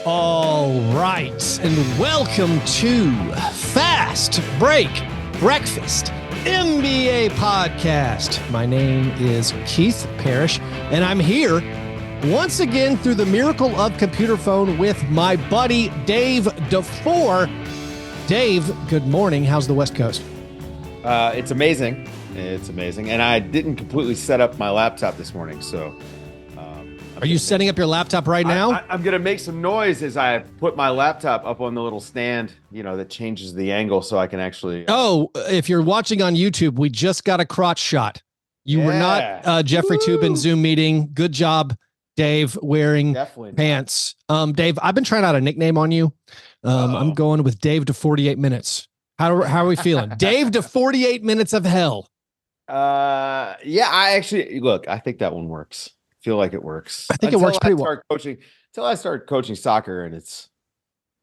All right, and welcome to Fast Break Breakfast, NBA podcast. My name is Keith Parrish, and I'm here once again through the miracle of computer phone with my buddy Dave Dufour. Dave, good morning. How's the West Coast? It's amazing. It's amazing. And I didn't completely set up my laptop this morning, so... Are you setting up your laptop right now? I'm going to make some noise as I put my laptop up on the little stand, that changes the angle so I can actually... Oh, if you're watching on YouTube, we just got a crotch shot. You were not Jeffrey Toobin Zoom meeting. Good job, Dave, wearing pants. Dave, I've been trying out a nickname on you. I'm going with Dave to 48 minutes. How are we feeling? Dave to 48 minutes of hell. I think that one works. Feel like it works. I think it works pretty well. Until I start coaching soccer, and it's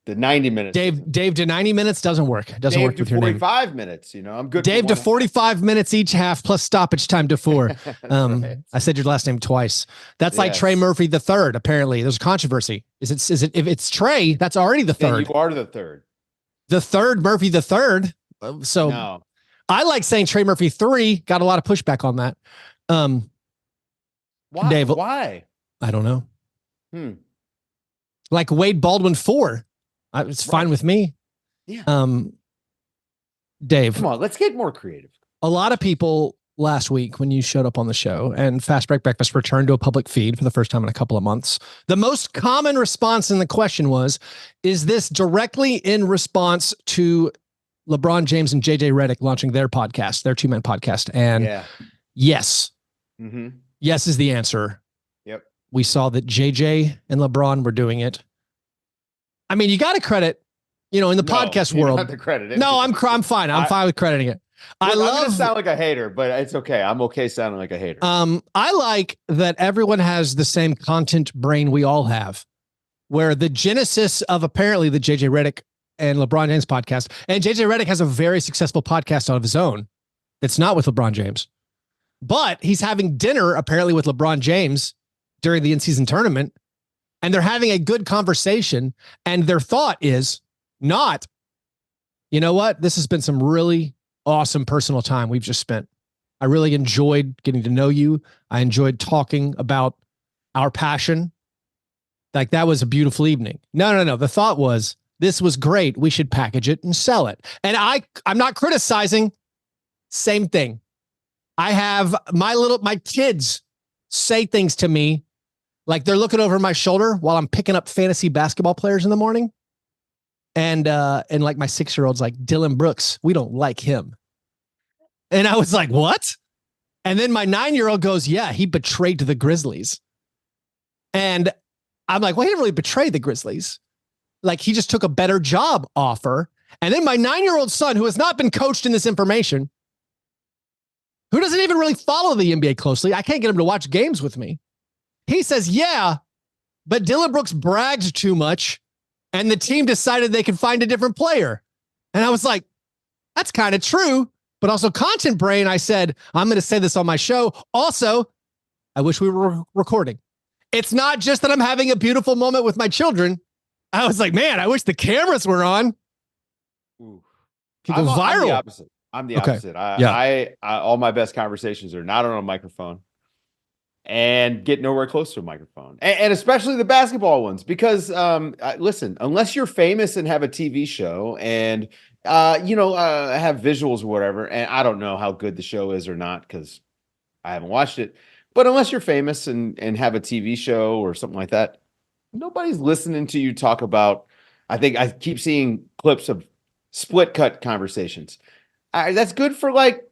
the 90 minutes. Dave to 90 minutes doesn't work. It doesn't work with your name. 45 minutes. I'm good. Dave to 45 minutes each half plus stoppage time to 4. Right. I said your last name twice. That's like Trey Murphy the third. Apparently, there's a controversy. Is it? If it's Trey, that's already the third. You are the third. The third Murphy the third. So no. I like saying Trey Murphy 3. Got a lot of pushback on that. Why? Dave, why? I don't know. Like Wade Baldwin 4. It's fine with me. Yeah. Dave, come on, let's get more creative. A lot of people last week when you showed up on the show and Fast Break Breakfast returned to a public feed for the first time in a couple of months. The most common response in the question was, is this directly in response to LeBron James and JJ Redick launching their podcast, their two-man podcast? And yes. Mm-hmm. Yes is the answer. Yep. We saw that JJ and LeBron were doing it. I mean, you got to credit, in the podcast world. You don't have to credit it. No, I'm fine. I'm fine with crediting it. I'm going to sound like a hater, but it's okay. I'm okay sounding like a hater. I like that everyone has the same content brain we all have, where the genesis of apparently the JJ Redick and LeBron James podcast, and JJ Redick has a very successful podcast of his own. It's not with LeBron James. But he's having dinner apparently with LeBron James during the in-season tournament, and they're having a good conversation. And their thought is not, you know what? This has been some really awesome personal time we've just spent. I really enjoyed getting to know you. I enjoyed talking about our passion. Like that was a beautiful evening. No. The thought was, this was great. We should package it and sell it. And I'm not criticizing. Same thing. I have my kids say things to me like they're looking over my shoulder while I'm picking up fantasy basketball players in the morning. And like my 6-year-old's like, Dylan Brooks, we don't like him. And I was like, what? And then my 9-year-old goes, yeah, he betrayed the Grizzlies. And I'm like, well, he didn't really betray the Grizzlies. Like he just took a better job offer. And then my 9-year-old son, who has not been coached in this information, who doesn't even really follow the NBA closely, I can't get him to watch games with me. He says, yeah, but Dylan Brooks bragged too much and the team decided they could find a different player. And I was like, that's kind of true, but also content brain. I said, I'm going to say this on my show. Also, I wish we were recording. It's not just that I'm having a beautiful moment with my children. I was like, man, I wish the cameras were on. Could go viral. I'm the opposite. I all my best conversations are not on a microphone and get nowhere close to a microphone. And especially the basketball ones, because listen, unless you're famous and have a TV show and have visuals or whatever, and I don't know how good the show is or not because I haven't watched it, but unless you're famous and have a TV show or something like that, nobody's listening to you talk about, I think I keep seeing clips of split cut conversations. That's good for like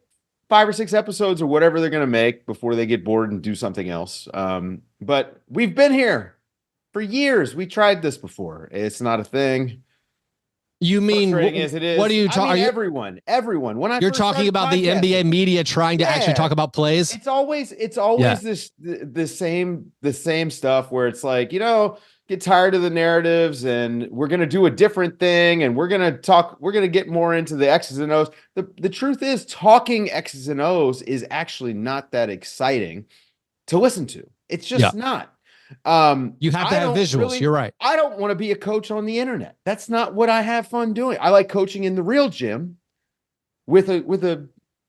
5 or 6 episodes or whatever they're going to make before they get bored and do something else. But we've been here for years. We tried this before. It's not a thing. You mean, as it is, what are you talking? Everyone. When you're talking about the NBA media trying to actually talk about plays. It's always the same stuff where it's like, get tired of the narratives and we're going to do a different thing. And we're going to get more into the X's and O's. The truth is talking X's and O's is actually not that exciting to listen to. It's just not. You have to have visuals. You're right. I don't want to be a coach on the internet. That's not what I have fun doing. I like coaching in the real gym with a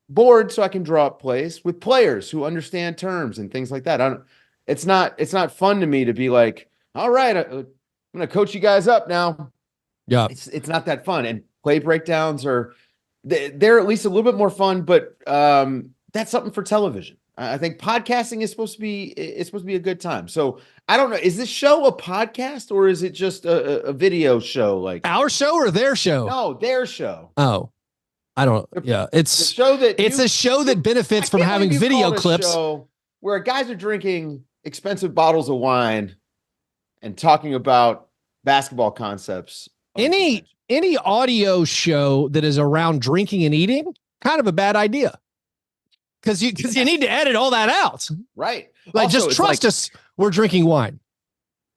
board so I can draw up plays with players who understand terms and things like that. It's not fun to me to be like, all right, I'm going to coach you guys up now. Yeah. It's not that fun. And play breakdowns they're at least a little bit more fun, but that's something for television. I think podcasting is supposed to be a good time. So I don't know. Is this show a podcast or is it just a video show? Like our show or their show? No, their show. Oh, I don't. Yeah, it's a show that benefits from having video clips. Show where guys are drinking expensive bottles of wine and talking about basketball concepts. Any audio show that is around drinking and eating, kind of a bad idea. Because you need to edit all that out. Right. Like, also, just trust us. We're drinking wine.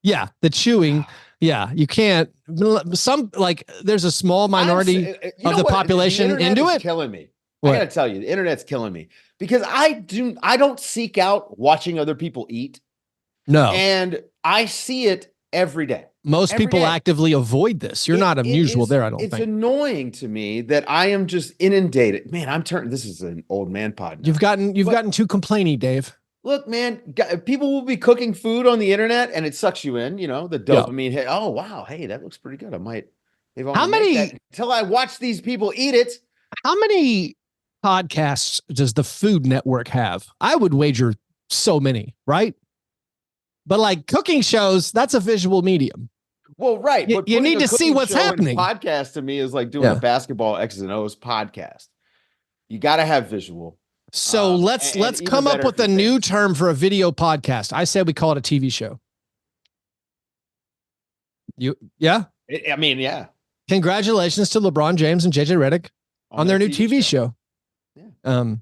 Yeah. The chewing. Yeah. You can't. There's a small minority of the population into it. Killing me. What? I got to tell you, the internet's killing me because I don't seek out watching other people eat. No. And I see it every day. Most people actively avoid this. You're not unusual there, I don't think. It's annoying to me that I am just inundated. Man, this is an old man pod now. You've gotten too complainy, Dave. Look, man, people will be cooking food on the internet and it sucks you in, the dopamine hit. Oh, wow. Hey, that looks pretty good. I might. How many? Until I watch these people eat it. How many podcasts does the Food Network have? I would wager so many, right? But like cooking shows, that's a visual medium. Well, right. But you need to see what's happening. Podcast to me is like doing a basketball X's and O's podcast. You got to have visual. So let's come up with a new term for a video podcast. I said we call it a TV show. Yeah. Congratulations to LeBron James and JJ Redick on their new TV show. Yeah.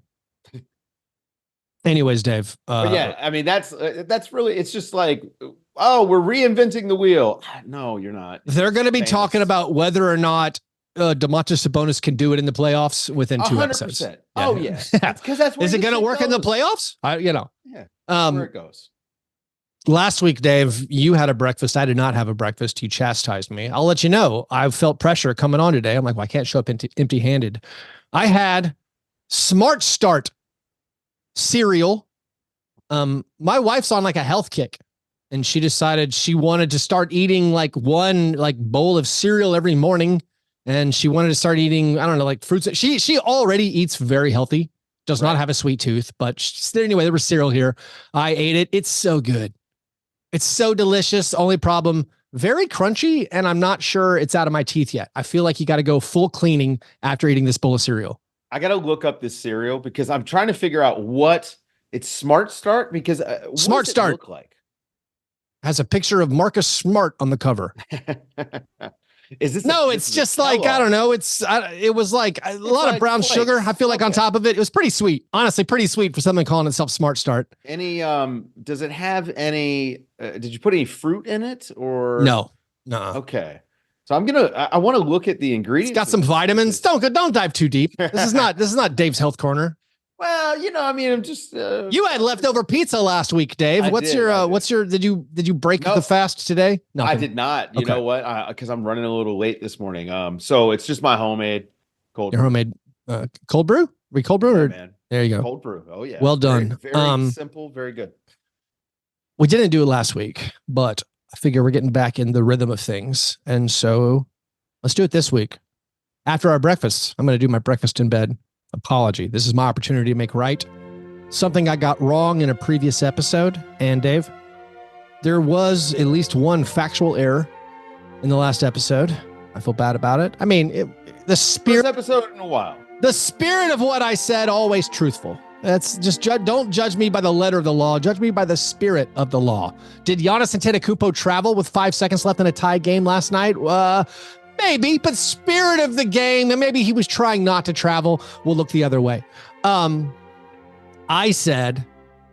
Anyways, Dave. That's really. It's just like, oh, we're reinventing the wheel. No, you're not. They're going to be talking about whether or not Domantas Sabonis can do it in the playoffs within 2 episodes. Yeah. Oh yeah, because that's is it going to work in the playoffs? Where it goes. Last week, Dave, you had a breakfast. I did not have a breakfast. You chastised me. I'll let you know. I felt pressure coming on today. I'm like, well, I can't show up empty-handed. I had Smart Start cereal. My wife's on like a health kick. And she decided she wanted to start eating like one bowl of cereal every morning. And she wanted to start eating, I don't know, like fruits. She already eats very healthy, does not have a sweet tooth, but anyway, there was cereal here. I ate it. It's so good. It's so delicious. Only problem, very crunchy. And I'm not sure it's out of my teeth yet. I feel like you got to go full cleaning after eating this bowl of cereal. I got to look up this cereal because I'm trying to figure out what it's Smart Start because Smart Start look like. Has a picture of Marcus Smart on the cover. Is this? No, it's just like, I don't know. It was like a lot of brown sugar. I feel like on top of it, it was pretty sweet. Honestly, pretty sweet for something calling itself Smart Start. Does it have any, did you put any fruit in it or? No. Okay. So I want to look at the ingredients. It's got some vitamins. Don't dive too deep. This is not Dave's Health Corner. Well, I'm just. You had leftover pizza last week, Dave. Did you break the fast today? No, I did not. You know what? Because I'm running a little late this morning. So it's just my homemade cold. Your homemade cold brew? Cold brew? Or, man. There you go. Cold brew. Oh yeah. Well done. Very simple. Very good. We didn't do it last week, but I figure we're getting back in the rhythm of things, and so let's do it this week. After our breakfast, I'm going to do my breakfast in bed. Apology. This is my opportunity to make right something I got wrong in a previous episode. And Dave, there was at least one factual error in the last episode. I feel bad about it. I mean, the spirit first episode in a while. The spirit of what I said, always truthful. That's just don't judge me by the letter of the law. Judge me by the spirit of the law. Did Giannis Antetokounmpo travel with 5 seconds left in a tie game last night? Maybe, but spirit of the game, and maybe he was trying not to travel. We'll look the other way. I said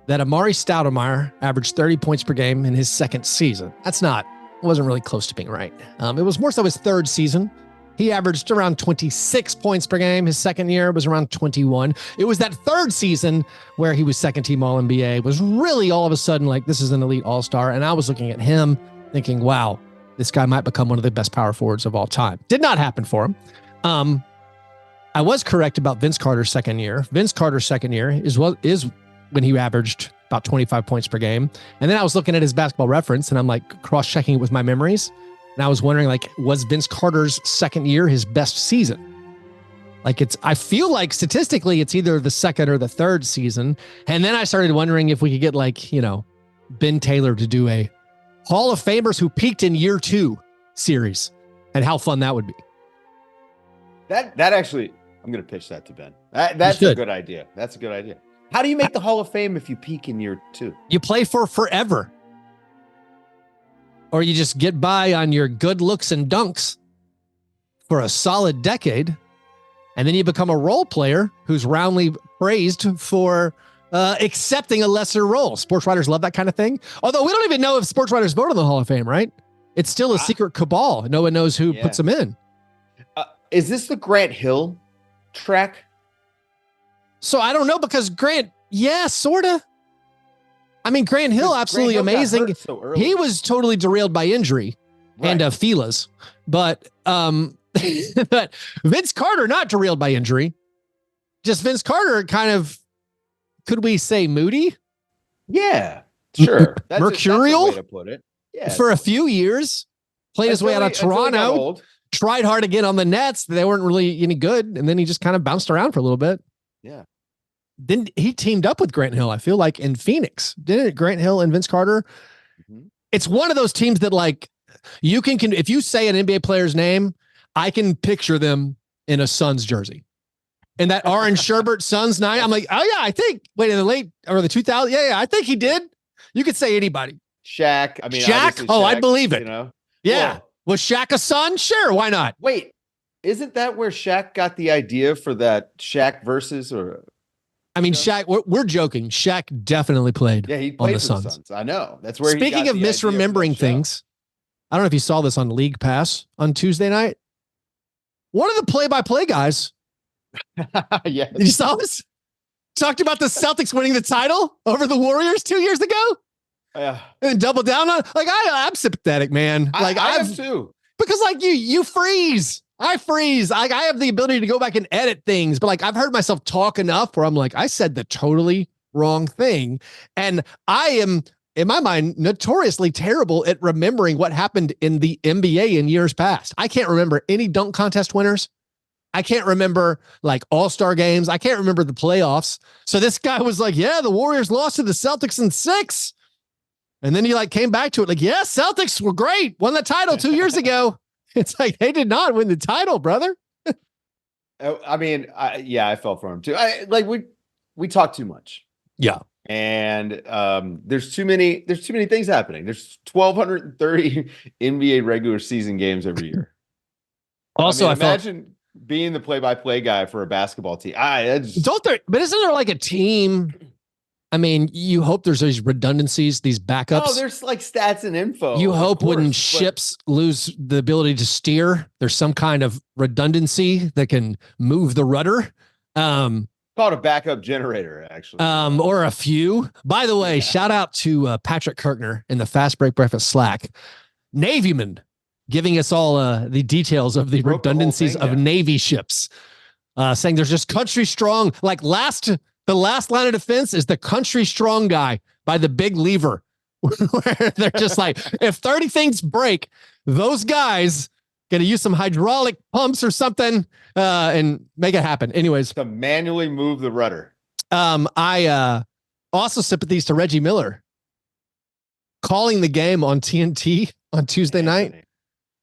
that Amari Stoudemire averaged 30 points per game in his second season. It wasn't really close to being right. It was more so his third season. He averaged around 26 points per game. His second year was around 21. It was that third season where he was second team All NBA, was really all of a sudden like, this is an elite all-star. And I was looking at him thinking, wow, this guy might become one of the best power forwards of all time. Did not happen for him. I was correct about Vince Carter's second year. Vince Carter's second year is when he averaged about 25 points per game. And then I was looking at his Basketball Reference and I'm like cross-checking it with my memories. And I was wondering, like, was Vince Carter's second year his best season? Like, I feel like statistically it's either the second or the third season. And then I started wondering if we could get, like, Ben Taylor to do a Hall of Famers who peaked in year 2 series and how fun that would be. That actually, I'm going to pitch that to Ben. That's a good idea. That's a good idea. How do you make the Hall of Fame if you peak in year 2? You play for forever. Or you just get by on your good looks and dunks for a solid decade, and then you become a role player who's roundly praised for accepting a lesser role. Sports writers love that kind of thing. Although we don't even know if sports writers vote on the Hall of Fame, right? It's still a secret cabal. No one knows who puts them in. Is this the Grant Hill track? So I don't know, because Grant, sort of. I mean, Grant Hill, absolutely amazing. He was totally derailed by injury and Fila's, but but Vince Carter not derailed by injury. Just Vince Carter kind of, could we say moody? Yeah, sure. Mercurial, that's a way to put it. Yeah, for a few years, played his way out of Toronto, tried hard again on the Nets. They weren't really any good, and then he just kind of bounced around for a little bit. Yeah. Then he teamed up with Grant Hill, I feel like, in Phoenix. Didn't it? Grant Hill and Vince Carter. Mm-hmm. It's one of those teams that, like, you can if you say an NBA player's name, I can picture them in a Suns jersey. And that orange Sherbert Suns night, I'm like, oh yeah, I think, in the late or the 2000s, I think he did. You could say anybody. Shaq. I mean, Shaq. Oh, I'd believe it. Yeah. Whoa. Was Shaq a Sun? Sure, why not? Wait, isn't that where Shaq got the idea for that Shaq versus or? I mean, Shaq, we're joking. Shaq definitely played. Yeah, he played on the for Suns. I know. That's where. Speaking of misremembering things, I don't know if you saw this on League Pass on Tuesday night. One of the play-by-play guys. Yeah. Did you saw this? Talked about the Celtics winning the title over the Warriors 2 years ago. Yeah. And double down on, like, I'm sympathetic, man. Like, I am too. Because, like, you freeze. I freeze. Like, I have the ability to go back and edit things, but, like, I've heard myself talk enough where I'm like, I said the totally wrong thing. And I am, in my mind, notoriously terrible at remembering what happened in the NBA in years past. I can't remember any dunk contest winners. I can't remember, like, all-star games. I can't remember the playoffs. So this guy was like, yeah, the Warriors lost to the Celtics in 6. And then he, like, came back to it like, yeah, Celtics were great. Won the title 2 years ago. It's like, they did not win the title, brother. I mean, I fell for him too. We talk too much. Yeah. And there's too many things happening. There's 1,230 NBA regular season games every year. Also, I imagine being the play-by-play guy for a basketball team. But isn't there like a team? I mean, you hope there's these redundancies, these backups. Oh, there's like stats and info. You hope when ships lose the ability to steer, there's some kind of redundancy that can move the rudder. Called a backup generator, actually. Or a few. By the way, shout out to Patrick Kirkner in the Fastbreak Breakfast Slack. Navyman giving us all the details of the redundancies of Navy ships. Saying there's just country strong, like the last line of defense is the country strong guy by the big lever, where they're just like, if 30 things break, those guys going to use some hydraulic pumps or something and make it happen. Anyways, to manually move the rudder. I also sympathies to Reggie Miller calling the game on TNT on Tuesday night.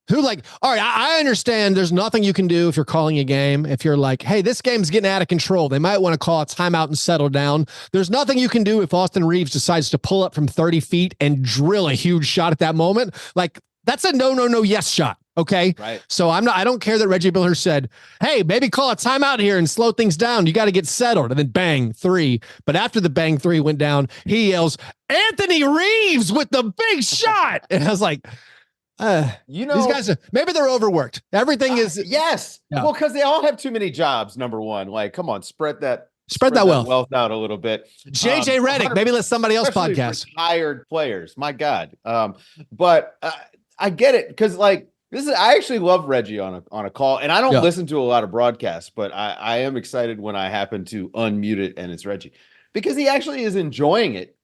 Who, like, all right, I understand there's nothing you can do if you're calling a game. If you're like, hey, this game's getting out of control, they might want to call a timeout and settle down. There's nothing you can do if Austin Reeves decides to pull up from 30 feet and drill a huge shot at that moment. Like, that's a no, yes shot. Okay. Right. So I don't care that Reggie Miller said, hey, maybe call a timeout here and slow things down. You got to get settled. And then bang, 3. But after the bang 3 went down, he yells, Anthony Reeves with the big shot. And I was like, These guys, maybe they're overworked. Everything is. Yes. Yeah. Well, because they all have too many jobs, number one. Like, come on, spread that wealth out a little bit. JJ Redick, maybe let somebody else podcast. Retired players, my God. But I get it, because like I actually love Reggie on a call, and I don't listen to a lot of broadcasts, but I am excited when I happen to unmute it and it's Reggie, because he actually is enjoying it,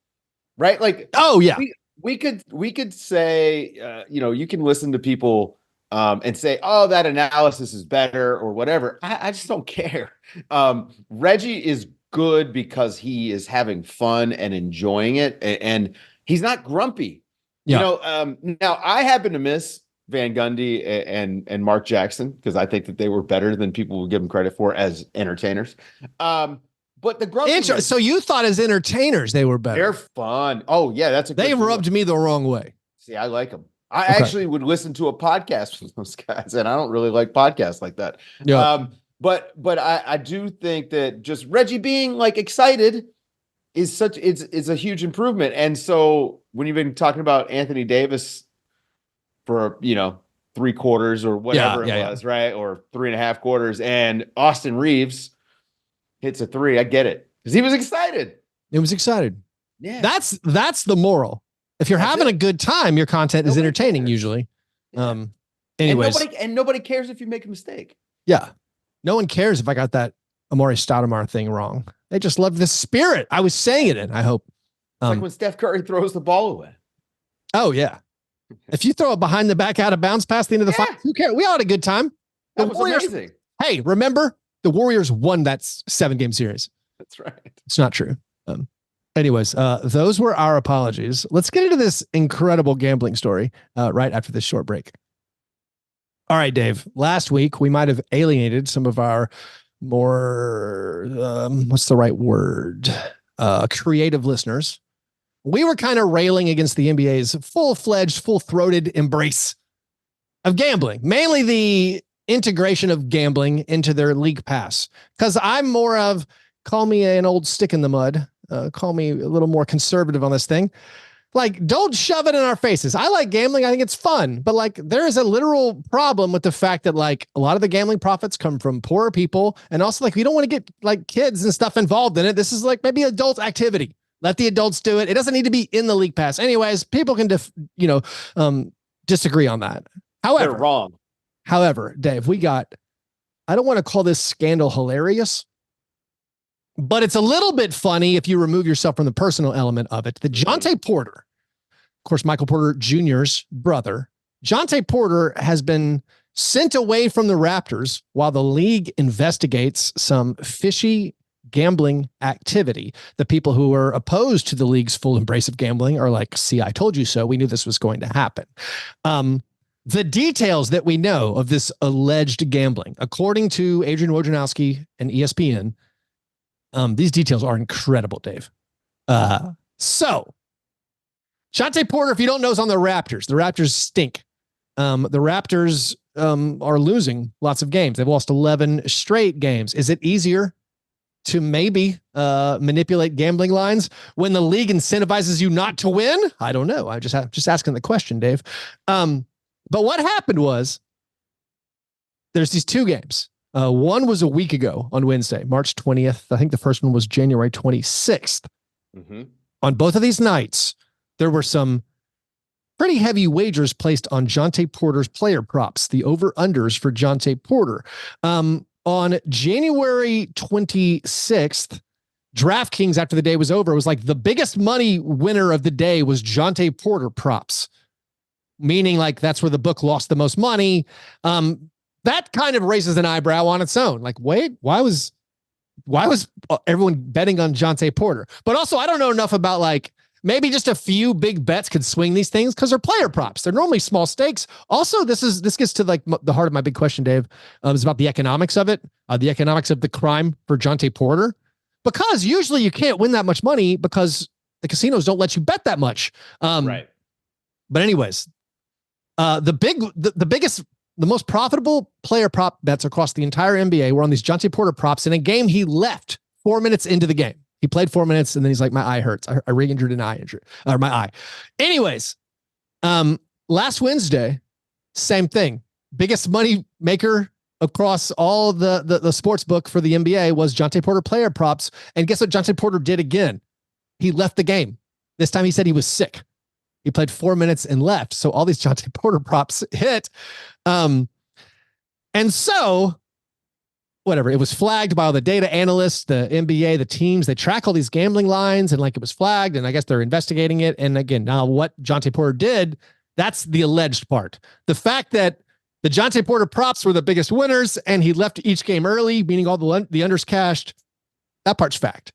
right? Like, oh yeah, we could say, you can listen to people and say, oh, that analysis is better or whatever. I just don't care. Reggie is good because he is having fun and enjoying it, and he's not grumpy. Yeah. Now I happen to miss Van Gundy and Mark Jackson, because I think that they were better than people would give them credit for as entertainers. But the grumpy. So you thought as entertainers they were better? They're fun. Oh yeah, they rubbed me the wrong way. See, I like them. I actually would listen to a podcast with those guys, and I don't really like podcasts like that. Yeah. But I do think that just Reggie being like excited is a huge improvement. And so when you've been talking about Anthony Davis for 3 quarters or whatever it was, right, or 3.5 quarters, and Austin Reeves hits a 3, I get it, because he was excited. It was excited. Yeah, that's the moral. If you're having a good time, your content is entertaining cares. Usually. Yeah. Anyways, and nobody cares if you make a mistake. Yeah, no one cares if I got that Amari Stoudemire thing wrong. They just love the spirit I was saying it in. I hope. It's like when Steph Curry throws the ball away. Oh yeah, if you throw it behind the back out of bounds past the end of the fight, who cares? We all had a good time. That was Warriors, amazing. Hey, remember the Warriors won that 7-game series? That's right. It's not true. Anyways, those were our apologies. Let's get into this incredible gambling story right after this short break. All right, Dave. Last week, we might have alienated some of our more, what's the right word? Creative listeners. We were kind of railing against the NBA's full-fledged, full-throated embrace of gambling, mainly the integration of gambling into their league pass. Because I'm more of, call me an old stick in the mud. Call me a little more conservative on this thing. Like, don't shove it in our faces. I like gambling. I think it's fun, but like there is a literal problem with the fact that like a lot of the gambling profits come from poorer people. And also like, we don't want to get like kids and stuff involved in it. This is like maybe adult activity. Let the adults do it. It doesn't need to be in the league pass. Anyways, people can, disagree on that. However, they're wrong. However, Dave, I don't want to call this scandal hilarious, but it's a little bit funny if you remove yourself from the personal element of it. The Jontay Porter, of course, Michael Porter Jr.'s brother, Jontay Porter has been sent away from the Raptors while the league investigates some fishy gambling activity. The people who are opposed to the league's full embrace of gambling are like, see, I told you so. We knew this was going to happen. The details that we know of this alleged gambling, according to Adrian Wojnarowski and ESPN, these details are incredible, Dave. So Jontay Porter, if you don't know, is on the Raptors. The Raptors stink. The Raptors are losing lots of games. They've lost 11 straight games. Is it easier to maybe manipulate gambling lines when the league incentivizes you not to win? I don't know. I'm just asking the question, Dave. But what happened was there's these 2 games. One was a week ago on Wednesday, March 20th. I think the first one was January 26th. Mm-hmm. On both of these nights, there were some pretty heavy wagers placed on Jontay Porter's player props, the over-unders for Jontay Porter. On January 26th, DraftKings, after the day was over, was like the biggest money winner of the day was Jontay Porter props, meaning like that's where the book lost the most money. That kind of raises an eyebrow on its own. Like, wait, why was everyone betting on Jontay Porter? But also, I don't know enough about like maybe just a few big bets could swing these things because they're player props. They're normally small stakes. Also, this gets to like the heart of my big question, Dave. Is about the economics of it, the economics of the crime for Jontay Porter, because usually you can't win that much money because the casinos don't let you bet that much. Right. But anyways, the most profitable player prop bets across the entire NBA were on these Jontay Porter props in a game he left 4 minutes into the game. He played 4 minutes and then he's like, my eye hurts. I re-injured an eye injury, or my eye. Anyways, last Wednesday, Same thing. Biggest money maker across all the sports book for the NBA was Jontay Porter player props. And guess what Jontay Porter did again? He left the game. This time he said he was sick. He played 4 minutes and left. So all these Jontay Porter props hit. And so whatever, it was flagged by all the data analysts, the NBA, the teams, they track all these gambling lines and like it was flagged and I guess they're investigating it. And again, now what Jontay Porter did, that's the alleged part. The fact that the Jontay Porter props were the biggest winners and he left each game early, meaning all the unders cashed, that part's fact.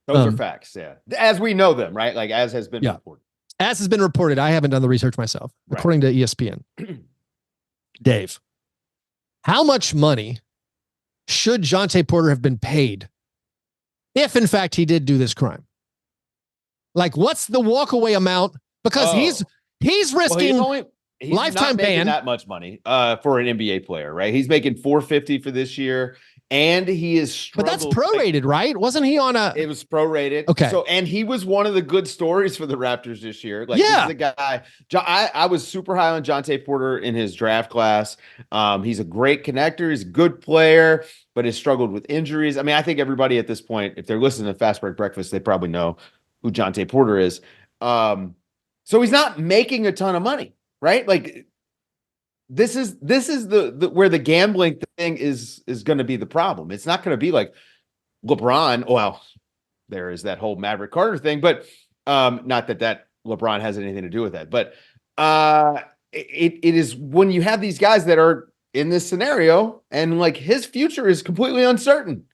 Those are facts, yeah. As we know them, right? Like as has been reported. As has been reported. I haven't done the research myself, according to ESPN. Dave, how much money should Jontay Porter have been paid if, in fact, he did do this crime? Like, what's the walkaway amount? Because he's risking he's lifetime not making ban. That much money for an NBA player, right? He's making $450 for this year, and he is struggled. But that's prorated, right? Wasn't he on a? It was prorated. Okay. So, and he was one of the good stories for the Raptors this year. Like, he's the guy. I was super high on Jontay Porter in his draft class. He's a great connector. He's a good player, but has struggled with injuries. I mean, I think everybody at this point, if they're listening to Fast Break Breakfast, they probably know who Jontay Porter is. So he's not making a ton of money, right? Like, this is the where the gambling thing is going to be the problem. It's not going to be like LeBron. Well, there is that whole Maverick Carter thing, but not that LeBron has anything to do with that. But it is when you have these guys that are in this scenario and like his future is completely uncertain.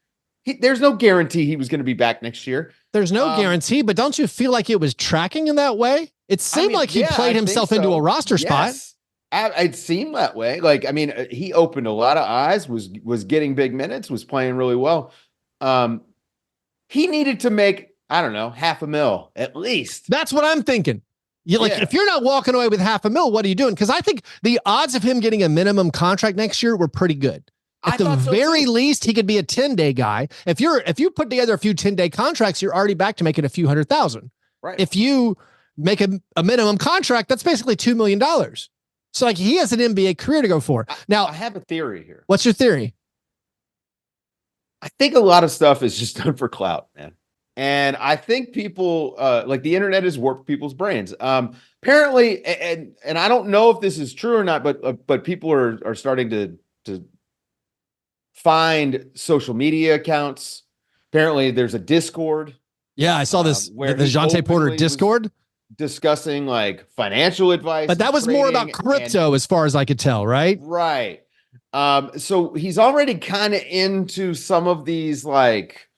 There's no guarantee he was going to be back next year. There's no guarantee, but don't you feel like it was tracking in that way? It seemed like he played himself into a roster spot. It seemed that way. Like, I mean, he opened a lot of eyes, was getting big minutes, was playing really well. He needed to make, I don't know, $500,000 at least. That's what I'm thinking. If you're not walking away with $500,000, what are you doing? Because I think the odds of him getting a minimum contract next year were pretty good. At the very least, he could be a 10-day guy. If you put together a few 10-day contracts, you're already back to making a few $100,000. Right. If you make a minimum contract, that's basically $2 million. So like he has an NBA career to go for. Now I have a theory here. What's your theory? I think a lot of stuff is just done for clout, man. And I think people like the internet has warped people's brains. Apparently, and I don't know if this is true or not, but people are starting to find social media accounts. Apparently, there's a Discord. Yeah, I saw this. The Jontay Porter Discord discussing like financial advice, but that was more about crypto, as far as I could tell, right? Right. So he's already kind of into some of these, like,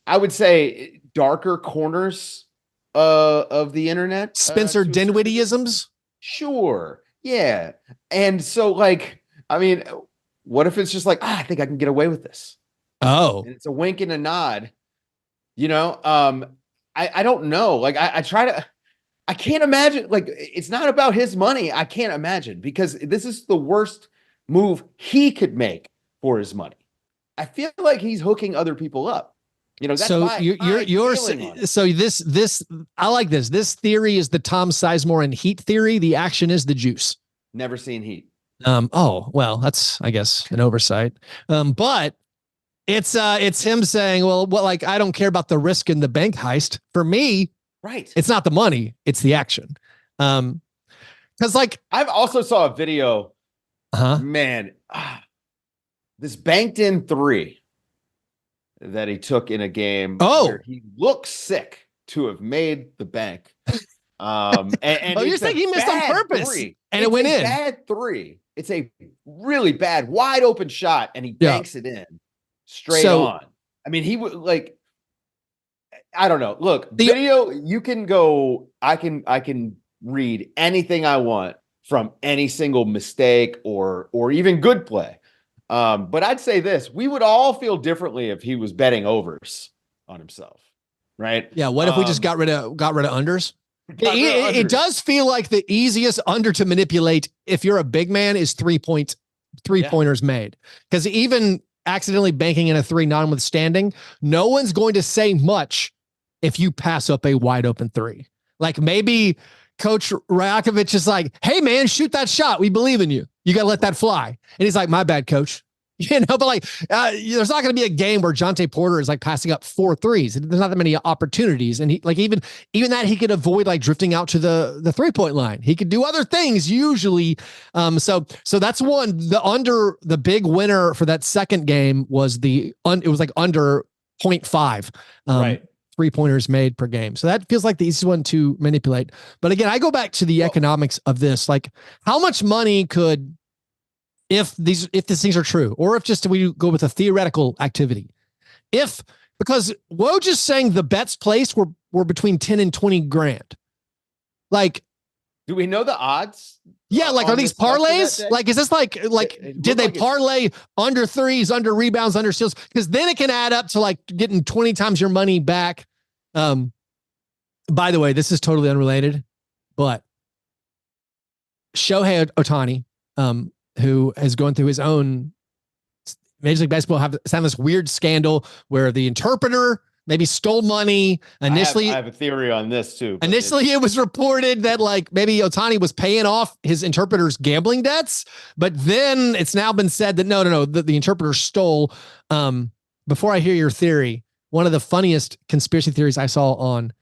I would say, darker corners of the internet. Spencer Dinwiddie-isms? Sure. Yeah. And so, like, I mean, what if it's just like, I think I can get away with this. Oh. And it's a wink and a nod. You know, I don't know. Like, I can't imagine. Like, it's not about his money. I can't imagine, because this is the worst move he could make for his money. I feel like he's hooking other people up. You know, that's so this I like this. This theory is the Tom Sizemore and Heat theory. The action is the juice. Never seen Heat. Oh, well, that's, I guess, an oversight. But it's him saying, well, like, I don't care about the risk in the bank heist. For me, right, it's not the money, it's the action. Because like I've also saw a video. Man, this banked in three that he took in a game. Where he looks sick to have made the bank. And you're saying he missed on purpose, and it went in. Bad three. It's a really bad, wide open shot, and he banks it in straight on. I mean, he would like. I don't know. Look, video. You can go. I can read anything I want from any single mistake or even good play. But I'd say this: we would all feel differently if he was betting overs on himself, right? Yeah. What if we just got rid of unders? It does feel like the easiest under to manipulate if you're a big man is three-pointers made, because even accidentally banking in a three notwithstanding, no one's going to say much if you pass up a wide open three. Like maybe Coach Rajakovic is like, hey man, shoot that shot. We believe in you. You got to let that fly. And he's like, my bad, coach. But like, there's not going to be a game where Jontay Porter is like passing up 4 threes. There's not that many opportunities. And he like, even that he could avoid like drifting out to the 3-point line. He could do other things usually. So that's one, the big winner for that second game was it was like under 0.5. Right. 3-pointers made per game. So that feels like the easiest one to manipulate. But again, I go back to the economics of this. Like, how much money could, if these things are true, or if just we go with a theoretical activity, because Woj is saying the bets placed were between 10 and 20 grand. Like, do we know the odds? Yeah, like, are these parlays? Like, is this like did they parlay under threes, under rebounds, under steals? Because then it can add up to like getting 20 times your money back. By the way, this is totally unrelated, but Shohei Ohtani, who is going through his own Major League Baseball have this weird scandal where the interpreter maybe stole money. Initially, I have a theory on this too. Initially, it was reported that like maybe Ohtani was paying off his interpreter's gambling debts, but then it's now been said that no, the interpreter stole. Before I hear your theory, one of the funniest conspiracy theories I saw on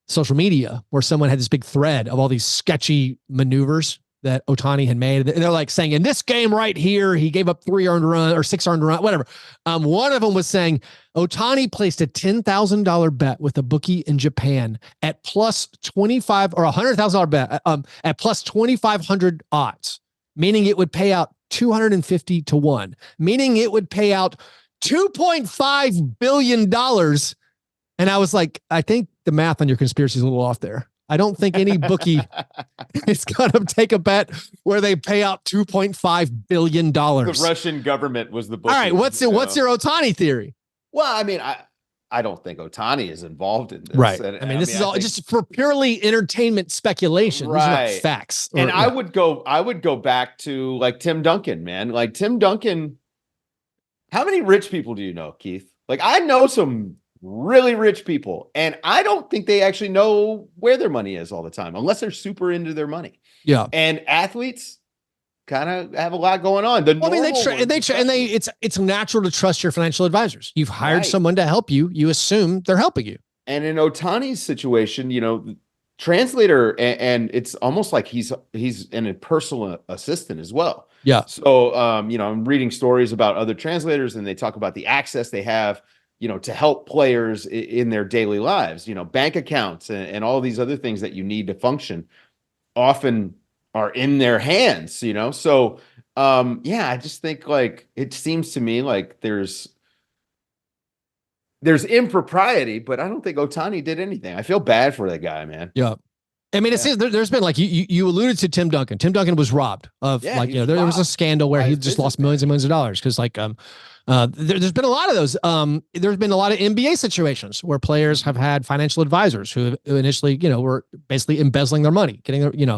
social media, where someone had this big thread of all these sketchy maneuvers that Ohtani had made. And they're like saying, in this game right here, he gave up 3 earned run or 6 earned run, whatever. One of them was saying Ohtani placed a $10,000 bet with a bookie in Japan at plus 25, or $100,000 bet at plus 2,500 odds, meaning it would pay out 250 to 1, meaning it would pay out $2.5 billion. And I was like, I think the math on your conspiracy is a little off there. I don't think any bookie is going to take a bet where they pay out $2.5 billion. The Russian government was the bookie. All right. What's your Ohtani theory? Well, I mean, I don't think Ohtani is involved in this. Right. And, this is all just for purely entertainment speculation. Right. These are not facts. And I would go back to like Tim Duncan, man. Like Tim Duncan. How many rich people do you know, Keith? Like, I know some really rich people, and I don't think they actually know where their money is all the time, unless they're super into their money. Yeah. And athletes kind of have a lot going on. It's natural to trust your financial advisors. You've hired someone to help you. You assume they're helping you. And in Ohtani's situation, translator, and it's almost like he's a personal assistant as well. Yeah. So, I'm reading stories about other translators, and they talk about the access they have, to help players in their daily lives, bank accounts and all these other things that you need to function often are in their hands, So, I just think like, it seems to me like there's impropriety, but I don't think Ohtani did anything. I feel bad for that guy, man. Yeah. I mean, there's been like you alluded to Tim Duncan. Tim Duncan was robbed of there was a scandal where he just lost millions and millions of dollars because there's been a lot of those. There's been a lot of NBA situations where players have had financial advisors who initially were basically embezzling their money, getting their going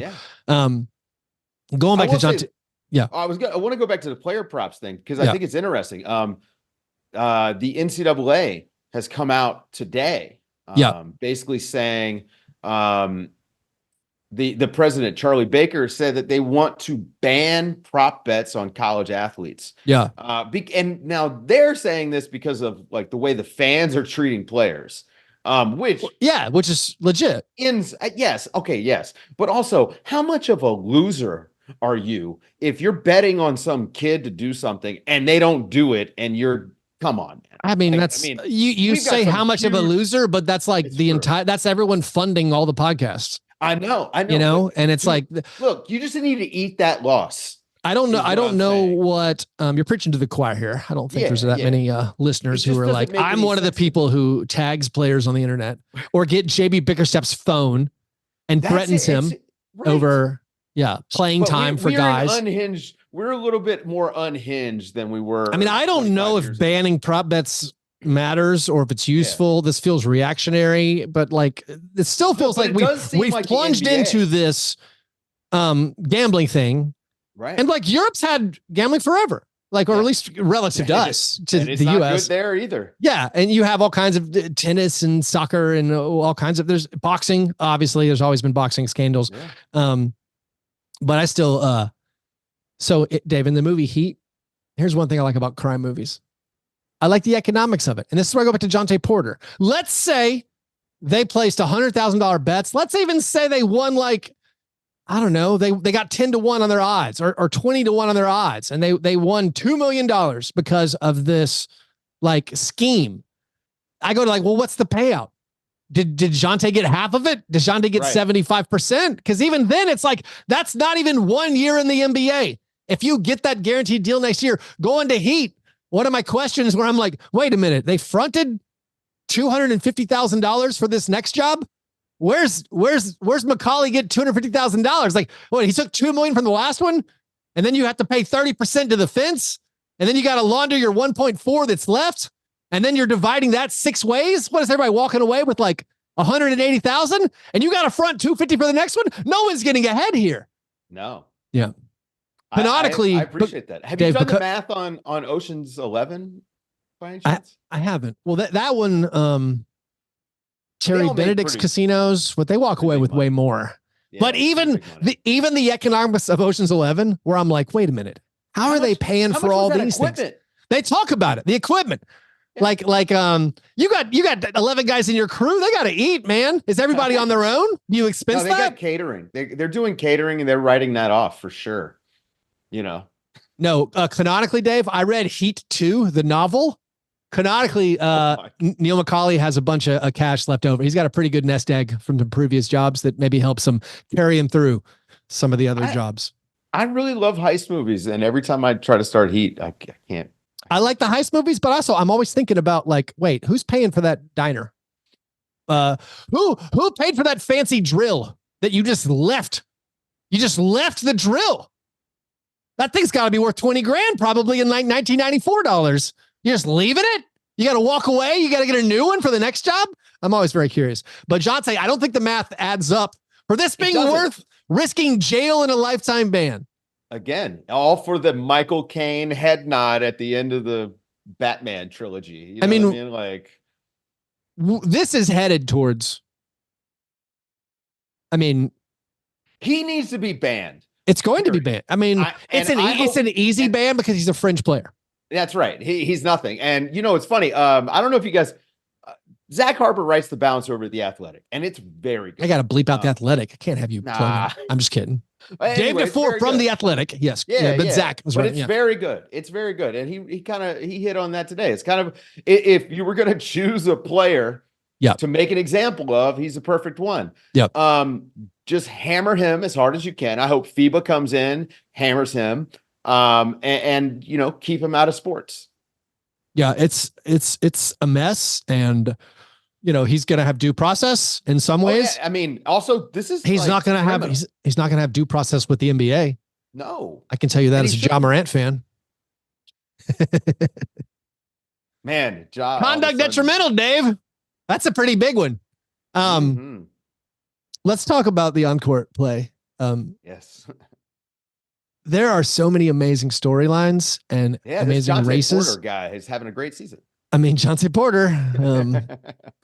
back to Jontay. Yeah, I want to go back to the player props thing because I think it's interesting. The NCAA has come out today, basically saying. The president, Charlie Baker, said that they want to ban prop bets on college athletes. Yeah. And now they're saying this because of like the way the fans are treating players, which is legit. Yes. Okay. Yes. But also, how much of a loser are you if you're betting on some kid to do something and they don't do it and come on, man. I mean, you say how much of a loser, but that's like that's everyone funding all the podcasts. I know. And it's like, look, you just need to eat that loss. I don't know what you're preaching to the choir here. I don't think there's that many listeners who are like, I'm one of the people who tags players on the internet or get JB Bickerstaff's phone and threatens him over playing time for guys. Unhinged. We're a little bit more unhinged than we were. I mean, I don't know if banning prop bets matters or if it's useful. This feels reactionary, but like it still feels like we've plunged into this gambling thing, right? And like Europe's had gambling forever, like or at least relative to us, to the US. Good there either. Yeah, and you have all kinds of tennis and soccer and all kinds of. There's boxing. Obviously, there's always been boxing scandals. Yeah. But I still So, Dave, in the movie Heat, here's one thing I like about crime movies. I like the economics of it. And this is where I go back to Jontay Porter. Let's say they placed $100,000 bets. Let's even say they won like, I don't know, they got 10-1 on their odds or 20-1 on their odds. And they won $2 million because of this like scheme. I go to like, well, what's the payout? Did Jontay get half of it? Does Jontay get 75%? Because even then it's like, that's not even 1 year in the NBA. If you get that guaranteed deal next year, going to Heat, one of my questions where I'm like, wait a minute, they fronted $250,000 for this next job. Where's Macaulay get $250,000? Like, what? He took $2 million from the last one, and then you have to pay 30% to the fence, and then you got to launder your 1.4 that's left, and then you're dividing that 6 ways. What is everybody walking away with like 180,000? And you got to front 250 for the next one? No one's getting ahead here. No. Yeah. Canonically, I appreciate that. Have Dave, you done the math on Ocean's 11 by any chance? I haven't. Well, that one, Terry Benedict's casinos, what they walk away with way more. Yeah, but even the economics of Ocean's 11, where I'm like, wait a minute, how are they paying for all these things? They talk about it, the equipment. Yeah. Like you got 11 guys in your crew. They got to eat, man. Is everybody on their own? You expense they that? Got catering. They're doing catering and they're writing that off for sure. You know, no, canonically, Dave, I read Heat 2, the novel. Canonically, Neil Macaulay has a bunch of cash left over. He's got a pretty good nest egg from the previous jobs that maybe helps him carry him through some of the other jobs. I really love heist movies. And every time I try to start Heat, I can't. I like the heist movies, but also I'm always thinking about like, wait, who's paying for that diner? Who paid for that fancy drill that you just left? You just left the drill. That thing's got to be worth 20 grand, probably in like $1994. You're just leaving it? You got to walk away? You got to get a new one for the next job? I'm always very curious. But Jontay, I don't think the math adds up for this being worth risking jail and a lifetime ban. Again, all for the Michael Caine head nod at the end of the Batman trilogy. You know what I mean? Like, this is headed towards, he needs to be banned. It's going to be banned. It's an easy ban because he's a fringe player. That's right. He's nothing. And it's funny. I don't know if you guys, Zach Harper writes the bounce over at The Athletic, and it's very good. I got to bleep out The Athletic. I can't have you. I'm just kidding. Dave Dufour from The Athletic. Yes. But Zach was right. It's very good. It's very good. And he hit on that today. It's kind of, if you were going to choose a player to make an example of, he's the perfect one. Yep. Just hammer him as hard as you can. I hope FIBA comes in, hammers him, and keep him out of sports. Yeah, it's a mess, and he's going to have due process in some ways. Yeah. Also he's not going to have he's not going to have due process with the NBA. No, I can tell you that as a Ja Morant fan. Man, Ja conduct detrimental, Dave. That's a pretty big one. Let's talk about the on-court play. Yes. There are so many amazing storylines and amazing races. Porter guy is having a great season. Jontay Porter,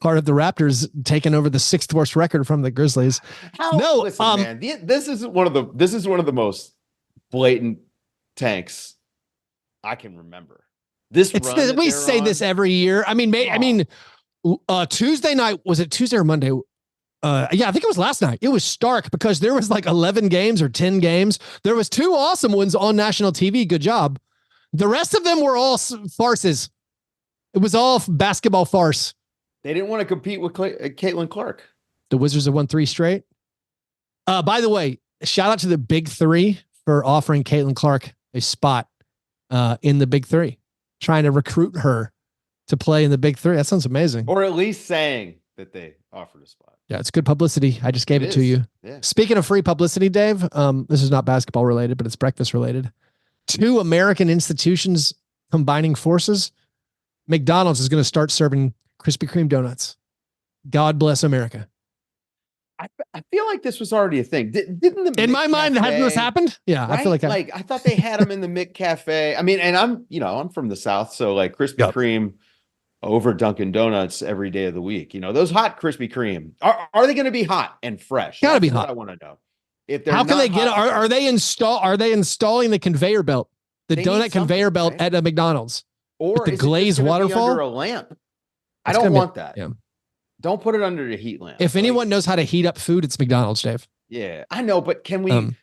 part of the Raptors, taking over the 6th worst record from the Grizzlies. Man, this is one of the most blatant tanks I can remember. We say this every year. Tuesday night, was it Tuesday or Monday? I think it was last night. It was stark because there was like 11 games or 10 games. There was 2 awesome ones on national TV. Good job. The rest of them were all farces. It was all basketball farce. They didn't want to compete with Caitlin Clark. The Wizards have won 3 straight. By the way, shout out to the Big 3 for offering Caitlin Clark a spot in the Big 3, trying to recruit her to play in the Big 3. That sounds amazing. Or at least saying that they offered a spot. Yeah, it's good publicity. I just gave it to you. Yeah. Speaking of free publicity, Dave, this is not basketball related, but it's breakfast related. 2 American institutions combining forces. McDonald's is going to start serving Krispy Kreme donuts. God bless America. I feel like this was already a thing. Didn't the in my mind, hadn't this happened? Yeah, right? I feel like I thought they had them in the Mick Cafe. And I'm from the South, so like Krispy Kreme over Dunkin' Donuts every day of the week. Those hot Krispy Kreme, are they going to be hot and fresh? Gotta be hot. I want to know. if they're how can not they get? Are they installing the conveyor belt, the donut conveyor belt right? at a McDonald's, or with the is glazed it just waterfall under a lamp? I don't want that. Yeah. Don't put it under the heat lamp. If anyone knows how to heat up food, it's McDonald's, Dave. Yeah, I know, but can we?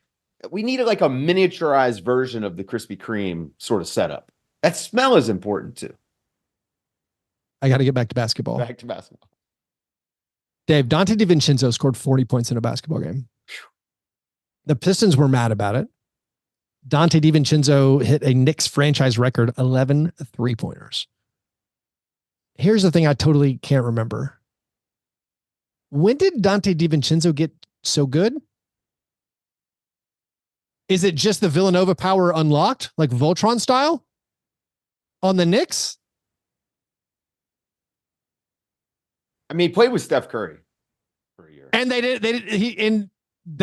We need like a miniaturized version of the Krispy Kreme sort of setup. That smell is important too. I got to get back to basketball. Dave, Donte DiVincenzo scored 40 points in a basketball game. The Pistons were mad about it. Donte DiVincenzo hit a Knicks franchise record 11 3-pointers. Here's the thing I totally can't remember. When did Donte DiVincenzo get so good? Is it just the Villanova power unlocked, like Voltron style on the Knicks? I mean, he played with Steph Curry for a year. And they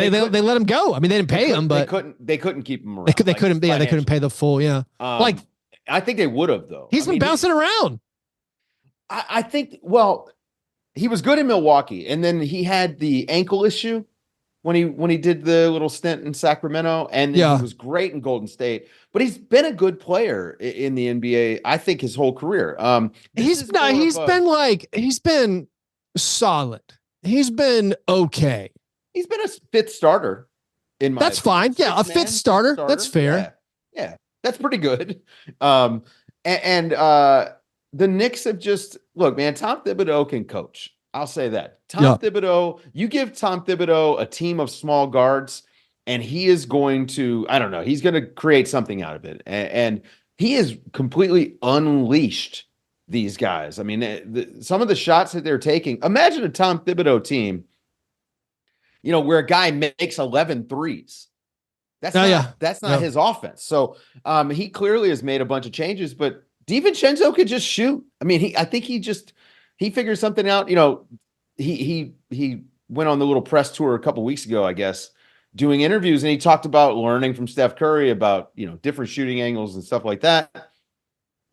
let him go. I mean, they didn't pay him, but they couldn't keep him around. They couldn't pay the full. Yeah. I think they would have though. He's been bouncing around. I think, well, he was good in Milwaukee, and then he had the ankle issue when he did the little stint in Sacramento, and then he was great in Golden State. But he's been a good player in the NBA, I think, his whole career. He's been solid. He's been okay. He's been a fifth starter in my That's fine. Yeah, a fifth starter. That's fair. Yeah, that's pretty good. The Knicks have just, look, man, Tom Thibodeau can coach. I'll say that. Thibodeau, you give Tom Thibodeau a team of small guards, and he is going to, I don't know, he's going to create something out of it. And he has completely unleashed these guys. I mean, some of the shots that they're taking, imagine a Tom Thibodeau team, where a guy makes 11 threes. That's not his offense. So he clearly has made a bunch of changes, but DiVincenzo could just shoot. I mean, I think he figured something out. He went on the little press tour a couple weeks ago, I guess, doing interviews, and he talked about learning from Steph Curry about, different shooting angles and stuff like that.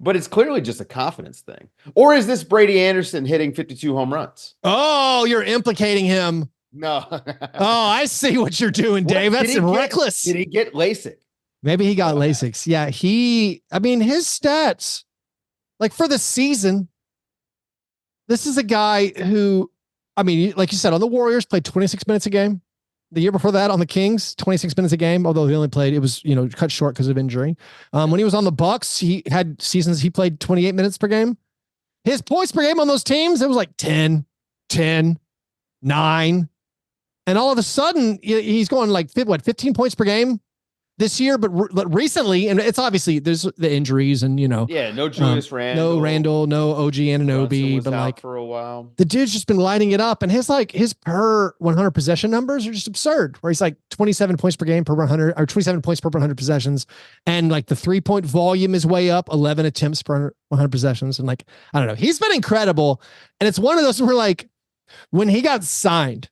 But it's clearly just a confidence thing. Or is this Brady Anderson hitting 52 home runs? Oh, you're implicating him. No. I see what you're doing, Dave. That's reckless. Did he get LASIK? Maybe he got LASIK. Yeah, his stats, like for the season, this is a guy who, like you said, on the Warriors played 26 minutes a game. The year before that on the Kings, 26 minutes a game, although he only played, it was, cut short because of injury. When he was on the Bucks, he had seasons he played 28 minutes per game. His points per game on those teams, it was like 10, 9. And all of a sudden, he's going like 15 points per game this year, but recently, and it's obviously there's the injuries and no Julius Randle, no OG Anunoby, but like for a while, the dude's just been lighting it up, and his per 100 possession numbers are just absurd. Where he's like 27 points per game per 100, or 27 points per 100 possessions, and like the 3-point volume is way up, 11 attempts per 100 possessions, and like I don't know, he's been incredible, and it's one of those where like when he got signed,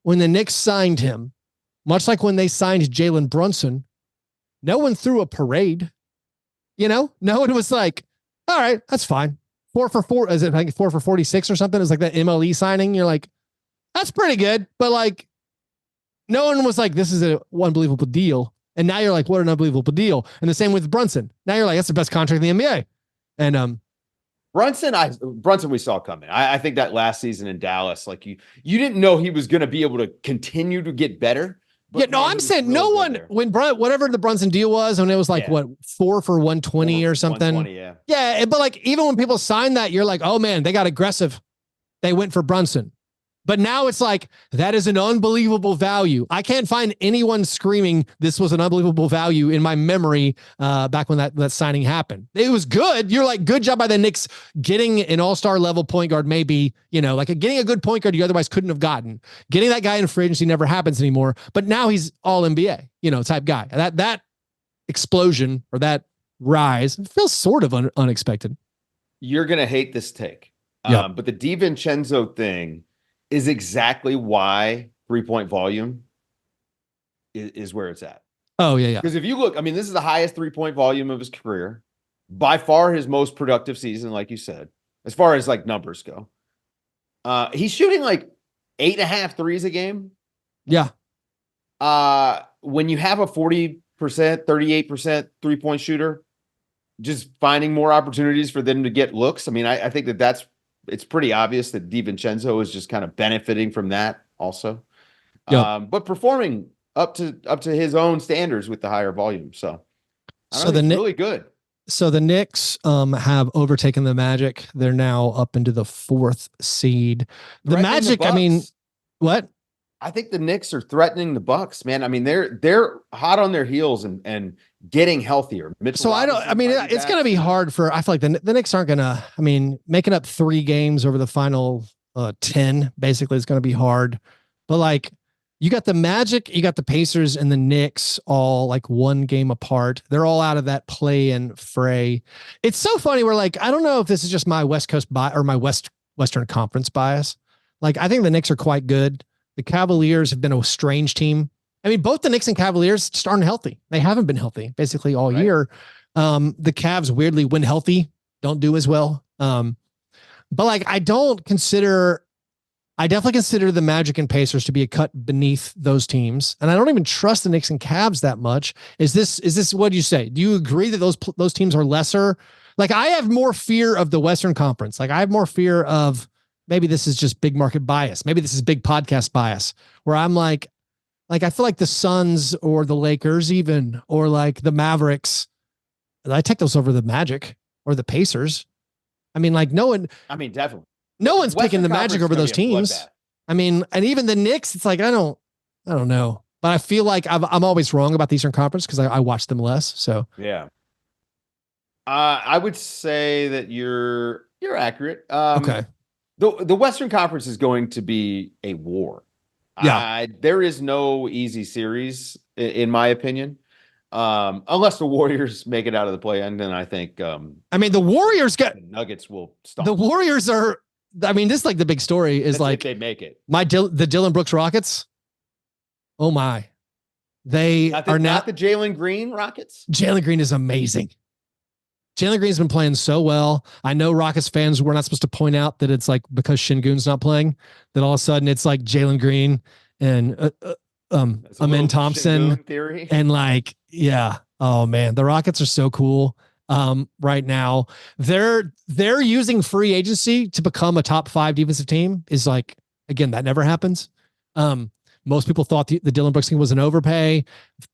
when the Knicks signed him, much like when they signed Jalen Brunson. No one threw a parade, no one was like, all right, that's fine. 4 for 4. Is it like 4 for 46 or something? It's like that MLE signing. You're like, that's pretty good. But like, no one was like, this is an unbelievable deal. And now you're like, what an unbelievable deal. And the same with Brunson. Now you're like, that's the best contract in the NBA. And, Brunson we saw coming. I think that last season in Dallas, like you didn't know he was going to be able to continue to get better. I'm saying really no one there. When whatever the Brunson deal was, when it was like 4 for 120 or something. 120, yeah. But like even when people signed that, you're like, oh man, they got aggressive. They went for Brunson. But now it's like, that is an unbelievable value. I can't find anyone screaming this was an unbelievable value in my memory back when that signing happened. It was good. You're like, good job by the Knicks getting an all-star level point guard, maybe, like getting a good point guard you otherwise couldn't have gotten. Getting that guy in free agency never happens anymore. But now he's all NBA, type guy. That explosion or that rise feels sort of unexpected. You're going to hate this take. But the DiVincenzo thing is exactly why 3-point volume is where it's at. Oh, yeah. Because if you look, this is the highest 3-point volume of his career. By far his most productive season, like you said, as far as like numbers go. He's shooting like 8.5 threes a game. Yeah. When you have a 40%, 38% 3-point shooter, just finding more opportunities for them to get looks. I mean, I think it's pretty obvious that DiVincenzo is just kind of benefiting from that also. Yep. But performing up to his own standards with the higher volume. So it's really good. So the Knicks have overtaken the Magic. They're now up into the 4th seed. The Magic, I mean, what? I think the Knicks are threatening the Bucks, man. I mean, they're hot on their heels and getting healthier. It's going to be hard for, I feel like the Knicks aren't going to, I mean, making up 3 games over the final 10 basically is going to be hard. But like, you got the Magic, you got the Pacers and the Knicks all like 1 game apart. They're all out of that play-in fray. It's so funny. We're like, I don't know if this is just my West Coast or my Western Conference bias. Like, I think the Knicks are quite good. The Cavaliers have been a strange team. I mean, both the Knicks and Cavaliers just aren't healthy. They haven't been healthy basically all year. The Cavs weirdly, when healthy, don't do as well. But like, I definitely consider the Magic and Pacers to be a cut beneath those teams. And I don't even trust the Knicks and Cavs that much. Is this, what do you say? Do you agree that those teams are lesser? Like, I have more fear of the Western Conference. Like, I have more fear of, maybe this is just big market bias. Maybe this is big podcast bias where I'm like, I feel like the Suns or the Lakers even, or like the Mavericks, I take those over the Magic or the Pacers. I mean, like definitely. No one's picking the Magic over those teams. I mean, and even the Knicks, it's like, I don't know, but I feel like I'm always wrong about the Eastern Conference because I watch them less. So yeah. I would say that you're accurate. Okay. The Western Conference is going to be a war. Yeah. There is no easy series, in my opinion, unless the Warriors make it out of the play-in. Then I think. I mean, the Warriors the Nuggets will stop. The Warriors are. I mean, this is like the big story is like if they make it. The Dillon Brooks Rockets. Oh my, they are not the Jalen Green Rockets. Jalen Green is amazing. Jalen Green's been playing so well. I know Rockets fans were not supposed to point out that it's like because Şengün's not playing, that all of a sudden it's like Jalen Green and Amen Thompson theory. And like, yeah. Oh man, the Rockets are so cool. Right now they're using free agency to become a top 5 defensive team. Is like, again, that never happens. Most people thought the Dillon Brooks thing was an overpay,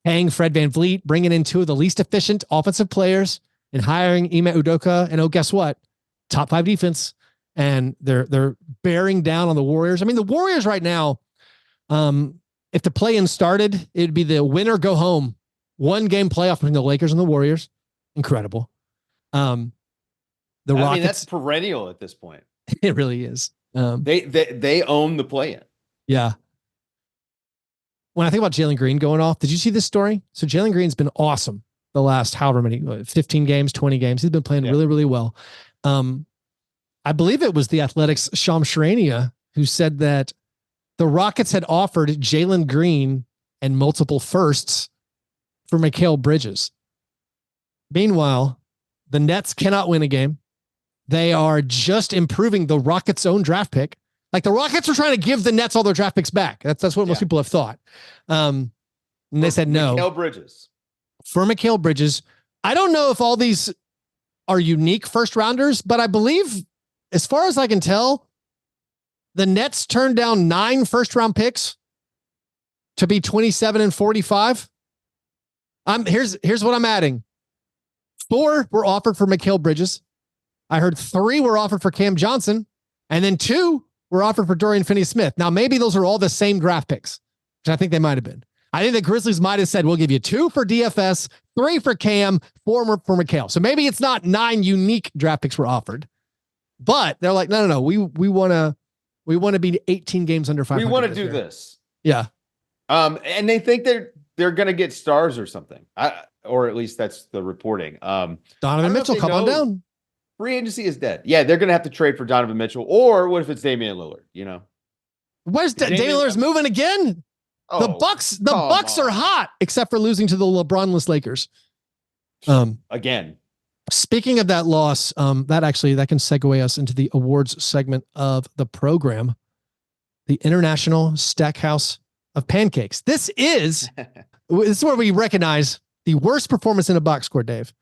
paying Fred VanVleet, bringing in 2 of the least efficient offensive players, and hiring Ime Udoka. And guess what? Top 5 defense. And they're bearing down on the Warriors. I mean, the Warriors right now, if the play-in started, it'd be the winner go home. 1 game playoff between the Lakers and the Warriors. Incredible. The Rockets, that's perennial at this point. It really is. They own the play-in. Yeah. When I think about Jalen Green going off, did you see this story? So Jalen Green's been awesome the last however many, 15 games, 20 games. He's been playing really, really well. I believe it was the Athletics' Shams Charania who said that the Rockets had offered Jalen Green and multiple firsts for Mikal Bridges. Meanwhile, the Nets cannot win a game. They are just improving the Rockets' own draft pick. Like, the Rockets are trying to give the Nets all their draft picks back. That's what most people have thought. And they said no. Mikal Bridges. For Mikal Bridges. I don't know if all these are unique first rounders, but I believe, as far as I can tell, the Nets turned down 9 first round picks to be 27 and 45. Here's what I'm adding. 4 were offered for Mikal Bridges. I heard 3 were offered for Cam Johnson, and then 2 were offered for Dorian Finney-Smith. Now, maybe those are all the same draft picks, which I think they might have been. I think the Grizzlies might have said, we'll give you 2 for DFS, 3 for Cam, 4 for Mikal. So maybe it's not 9 unique draft picks were offered, but they're like, no. We want to be 18 games under 500. We want to do this. Yeah. And they think they're going to get stars or something. Or at least that's the reporting. Donovan Mitchell, come on down. Free agency is dead. Yeah, they're going to have to trade for Donovan Mitchell. Or what if it's Damian Lillard? You know, where's Damian Lillard's moving again? Oh, the Bucks are hot, except for losing to the LeBron-less Lakers. Again. Speaking of that loss, that can segue us into the awards segment of the program. The International Stackhouse of pancakes. This is where we recognize the worst performance in a box score, Dave.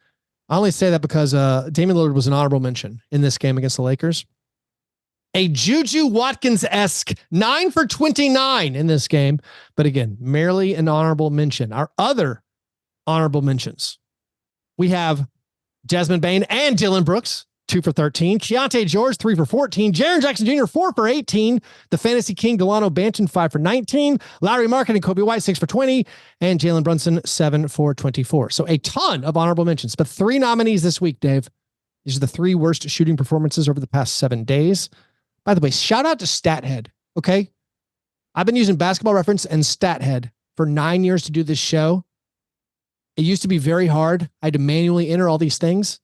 I only say that because Damian Lillard was an honorable mention in this game against the Lakers. A Juju Watkins-esque 9 for 29 in this game. But again, merely an honorable mention. Our other honorable mentions. We have Desmond Bane and Dylan Brooks, 2 for 13. Keontae George, 3 for 14. Jaren Jackson Jr., 4 for 18. The Fantasy King, Delano Banton, 5 for 19. Larry Market and Kobe White, 6 for 20. And Jalen Brunson, 7 for 24. So a ton of honorable mentions, but 3 nominees this week, Dave. These are the 3 worst shooting performances over the past 7 days. By the way, shout out to StatHead, okay? I've been using Basketball Reference and StatHead for 9 years to do this show. It used to be very hard. I had to manually enter all these things.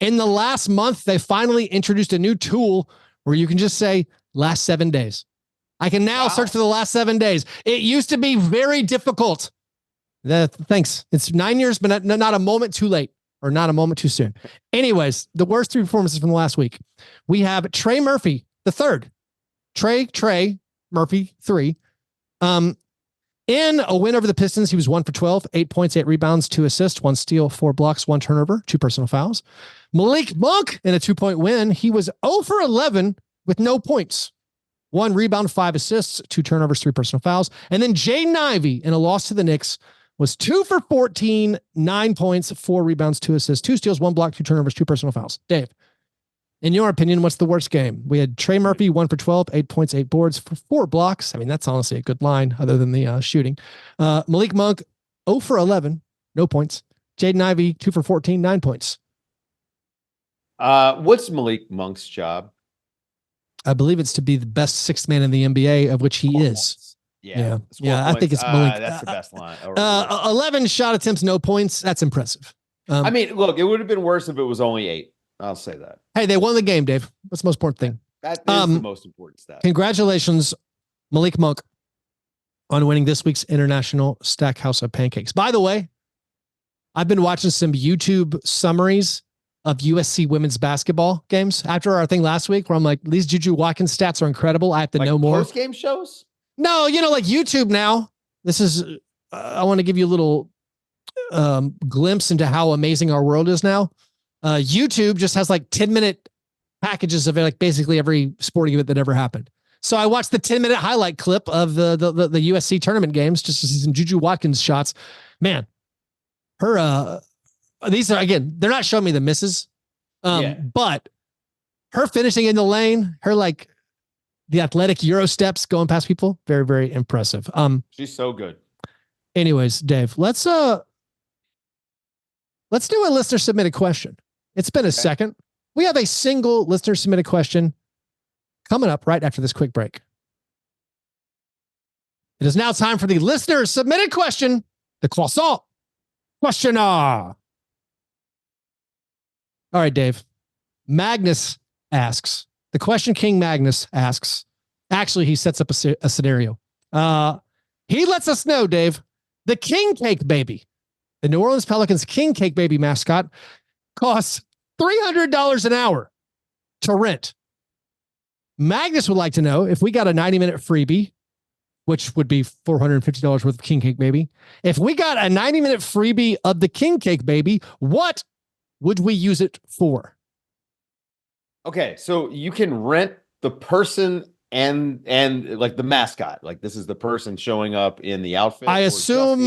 In the last month, they finally introduced a new tool where you can just say last 7 days. I can now search for the last 7 days. It used to be very difficult. Thanks. It's 9 years, but not a moment too late or not a moment too soon. Anyways, the worst 3 performances from the last week. We have Trey Murphy, the third. Trey Murphy, 3. In a win over the Pistons, he was 1 for 12, 8 points, 8 rebounds, 2 assists, 1 steal, 4 blocks, 1 turnover, 2 personal fouls. Malik Monk in a 2-point win. He was 0 for 11 with no points, 1 rebound, 5 assists, 2 turnovers, 3 personal fouls. And then Jaden Ivey in a loss to the Knicks was 2 for 14, 9 points, 4 rebounds, 2 assists, 2 steals, 1 block, 2 turnovers, 2 personal fouls. Dave, in your opinion, what's the worst game? We had Trey Murphy, 1 for 12, 8 points, 8 boards, 4 blocks. I mean, that's honestly a good line other than the shooting. Malik Monk, 0 for 11, no points. Jaden Ivey, 2 for 14, 9 points. What's Malik Monk's job? I believe it's to be the best 6th man in the NBA, of which he is. Points. Yeah. I think it's Malik. That's the best line. 11 shot attempts, no points. That's impressive. I mean, look, it would have been worse if it was only 8. I'll say that. Hey, they won the game, Dave. That's the most important thing. That is the most important stat. Congratulations, Malik Monk, on winning this week's International Stackhouse of Pancakes. By the way, I've been watching some YouTube summaries of USC women's basketball games after our thing last week, where I'm like, these Juju Watkins stats are incredible. I have to know more. Post-game shows? No, like YouTube now. This is, I want to give you a little glimpse into how amazing our world is now. YouTube just has like 10-minute packages of like basically every sporting event that ever happened. So I watched the 10-minute highlight clip of the USC tournament games just to see some Juju Watkins shots. Man, these are, again, they're not showing me the misses. But her finishing in the lane, her like the athletic Euro steps going past people, very, very impressive. She's so good. Anyways, Dave, let's do a listener submitted question. It's been a second. We have a single listener submitted question coming up right after this quick break. It is now time for the listener submitted question, the croissant questioner. All right, Dave. Magnus asks, the question King Magnus asks, actually, he sets up a scenario. He lets us know, Dave, the King Cake Baby, the New Orleans Pelicans King Cake Baby mascot, costs $300 an hour to rent. Magnus would like to know if we got a 90-minute freebie, which would be $450 worth of King Cake Baby. If we got a 90-minute freebie of the King Cake Baby, what would we use it for? Okay, so you can rent the person and like the mascot. Like this is the person showing up in the outfit. I assume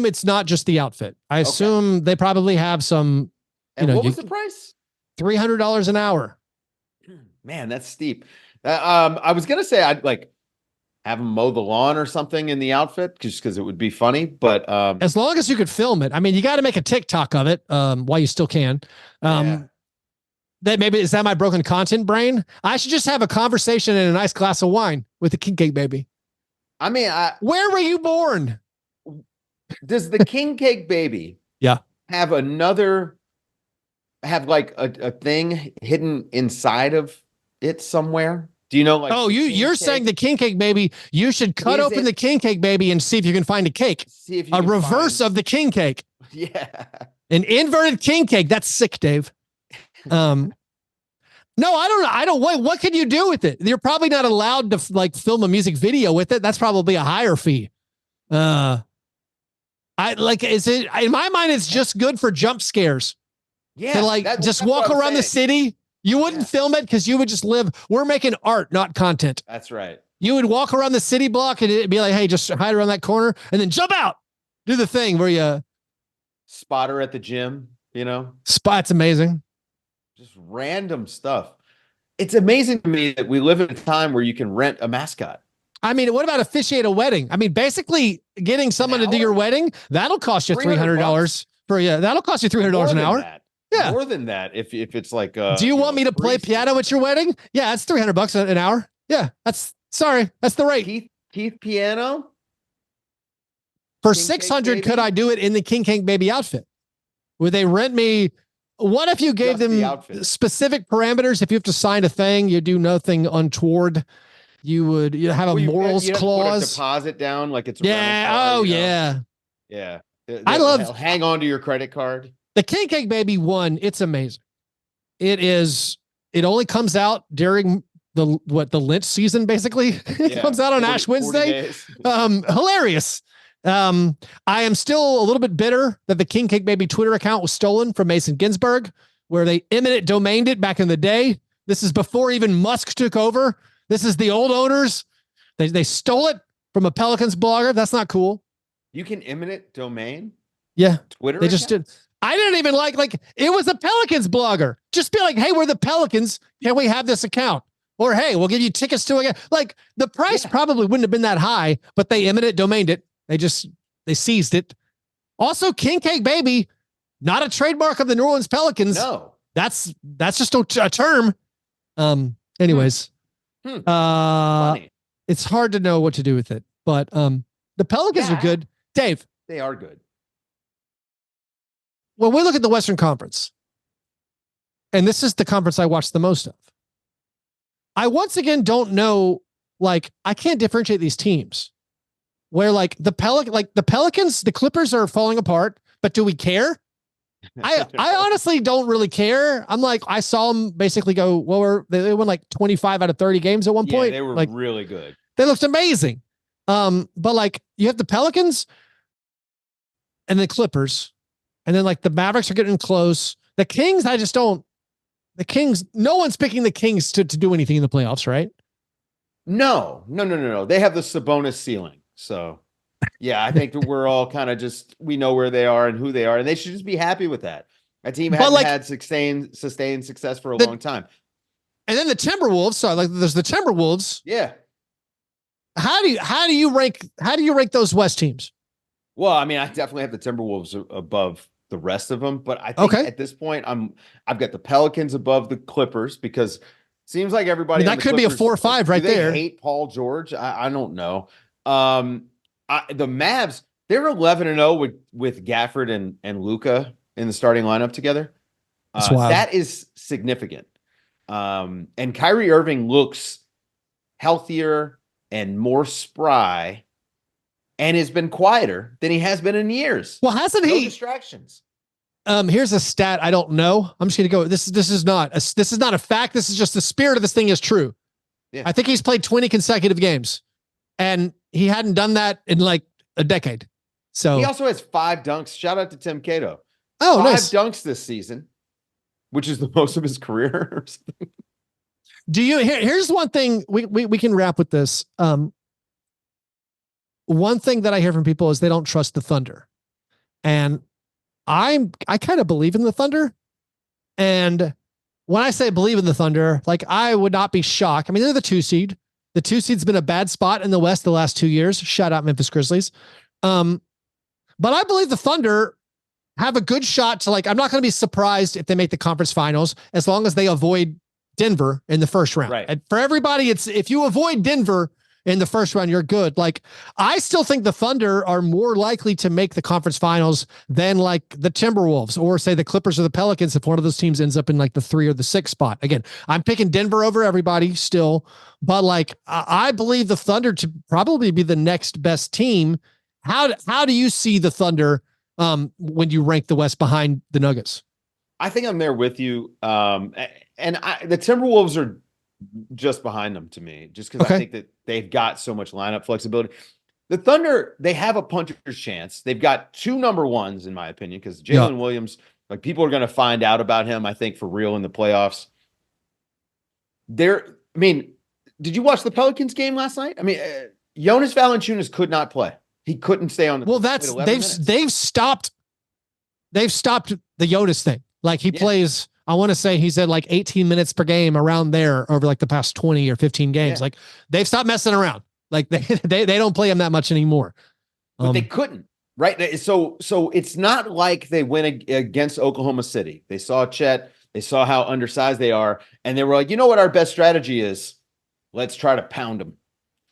it's not just the outfit. I assume they probably have some. And what was the price? $300 an hour. Man, that's steep. I was gonna say I'd like have them mow the lawn or something in the outfit just because it would be funny. But as long as you could film it, I mean, you got to make a TikTok of it while you still can. That maybe is that my broken content brain? I should just have a conversation and a nice glass of wine with the King Cake Baby. I mean, where were you born? Does the King Cake Baby have like a thing hidden inside of it somewhere? Do you know? Like, you're saying the King Cake Baby, you should cut open the King Cake Baby and see if you can find a cake. See if you a reverse of the King Cake. Yeah. An inverted King Cake. That's sick, Dave. No, I don't know. I don't. What can you do with it? You're probably not allowed to like film a music video with it. That's probably a higher fee. I like. Is it in my mind? It's just good for jump scares. Yeah, to like just walk around the city. You wouldn't film it because you would just live. We're making art, not content. That's right. You would walk around the city block and it'd be like, hey, just hide around that corner and then jump out. Do the thing where you spotter at the gym, Spot's amazing. Just random stuff. It's amazing to me that we live in a time where you can rent a mascot. I mean, what about officiate a wedding? I mean, basically getting someone to do your wedding, that'll cost you $300 for you. That'll cost you $300 an hour. Yeah. More than that. If it's like, do you want me to play piano at your wedding? Yeah. That's $300 an hour. Yeah. That's the rate. Keith piano for $600. Could I do it in the King Cake Baby outfit? Would they rent me? What if you gave them specific parameters? If you have to sign a thing, you do nothing untoward. You have a morals clause. Put a deposit down like it's yeah. I love hang on to your credit card. The King Cake Baby 1. It's amazing. It only comes out during the Lent season. Basically, it comes out on Ash Wednesday. Hilarious. I am still a little bit bitter that the King Cake Baby Twitter account was stolen from Mason Ginsberg, where they eminent domained it back in the day. This is before even Musk took over. This is the old owners. They stole it from a Pelicans blogger. That's not cool. You can eminent domain? Yeah. Twitter They just did. I didn't even like it was a Pelicans blogger. Just be like, hey, we're the Pelicans. Can we have this account? Or, hey, we'll give you tickets to it. Like the price probably wouldn't have been that high, but they eminent domained it. They seized it. Also, King Cake Baby, not a trademark of the New Orleans Pelicans. No, that's just a term. Anyways, funny. It's hard to know what to do with it, but the Pelicans are good. Dave, they are good. When we look at the Western Conference, and this is the conference I watch the most of, I once again don't know. Like, I can't differentiate these teams. Where like the Pelicans, the Clippers are falling apart, but do we care? I honestly don't really care. I'm like, I saw them basically go, they won like 25 out of 30 games at one point. They were like, really good. They looked amazing. But like you have the Pelicans and the Clippers, and then like the Mavericks are getting close. The Kings, the Kings, no one's picking the Kings to do anything in the playoffs, right? No. They have the Sabonis ceiling. So, yeah, I think that we're all kind of we know where they are and who they are, and they should just be happy with that. That team hasn't had sustained success for a long time. And then the Timberwolves. So, like, there's the Timberwolves. Yeah. How do you rank those West teams? Well, I mean, I definitely have the Timberwolves above the rest of them, but I think at this point, I've got the Pelicans above the Clippers because it seems like everybody that could be a 4 or 5 right there. Hate Paul George. I don't know. The Mavs, they're 11-0 with Gafford and Luka in the starting lineup together. That is significant. And Kyrie Irving looks healthier and more spry and has been quieter than he has been in years. Well, hasn't he? No distractions. Here's a stat I don't know. I'm just going to go. This is not a fact. This is just the spirit of this thing is true. Yeah. I think he's played 20 consecutive games. And he hadn't done that in like a decade. So he also has 5 dunks. Shout out to Tim Cato. Oh, 5 nice. dunks this season, which is the most of his career. Here's one thing we can wrap with this. One thing that I hear from people is they don't trust the Thunder. And I kind of believe in the Thunder. And when I say believe in the Thunder, like I would not be shocked. I mean, they're the 2 seed. The 2 seed's been a bad spot in the West the last 2 years. Shout out Memphis Grizzlies. But I believe the Thunder have a good shot to I'm not going to be surprised if they make the conference finals as long as they avoid Denver in the first round. Right. And for everybody, it's if you avoid Denver in the first round, you're good. Like I still think the Thunder are more likely to make the conference finals than like the Timberwolves or say the Clippers or the Pelicans if one of those teams ends up in like the 3 or the 6 spot. Again, I'm picking Denver over everybody still, but like I believe the Thunder to probably be the next best team. How do you see the Thunder when you rank the West behind the Nuggets? I think I'm there with you. The Timberwolves are just behind them to me, just because I think that they've got so much lineup flexibility. The Thunder, they have a puncher's chance. They've got 2 number ones, in my opinion, because Jalen Williams, like, people are going to find out about him, I think, for real in the playoffs. Did you watch the Pelicans game last night? I mean, Jonas Valanciunas could not play. He couldn't stay on the. Well, they've stopped the Jonas thing. Like, he plays. I want to say he's at like 18 minutes per game, around there, over like the past 20 or 15 games. Like, they've stopped messing around. Like, they don't play him that much anymore. But they couldn't, right? So it's not like they went against Oklahoma City. They saw Chet. They saw how undersized they are, and they were like, you know what our best strategy is? Let's try to pound them.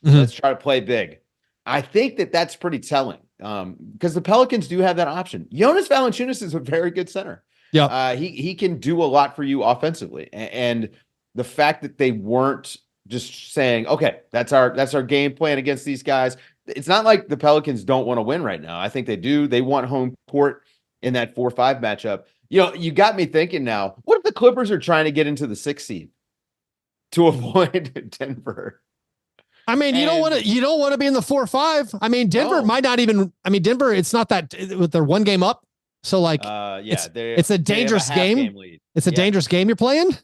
Mm-hmm. Let's try to play big. I think that's pretty telling, because the Pelicans do have that option. Jonas Valanciunas is a very good center. Yeah, he can do a lot for you offensively, and the fact that they weren't just saying, okay, that's our game plan against these guys. It's not like the Pelicans don't want to win right now. I think they do. They want home court in that 4-5 matchup. You got me thinking now, what if the Clippers are trying to get into the 6th seed to avoid Denver? I mean, you don't want to be in the 4-5. I mean, Denver might not even, Denver, it's not that with their 1 game up. So, like, it's a dangerous game. It's a dangerous game you're playing,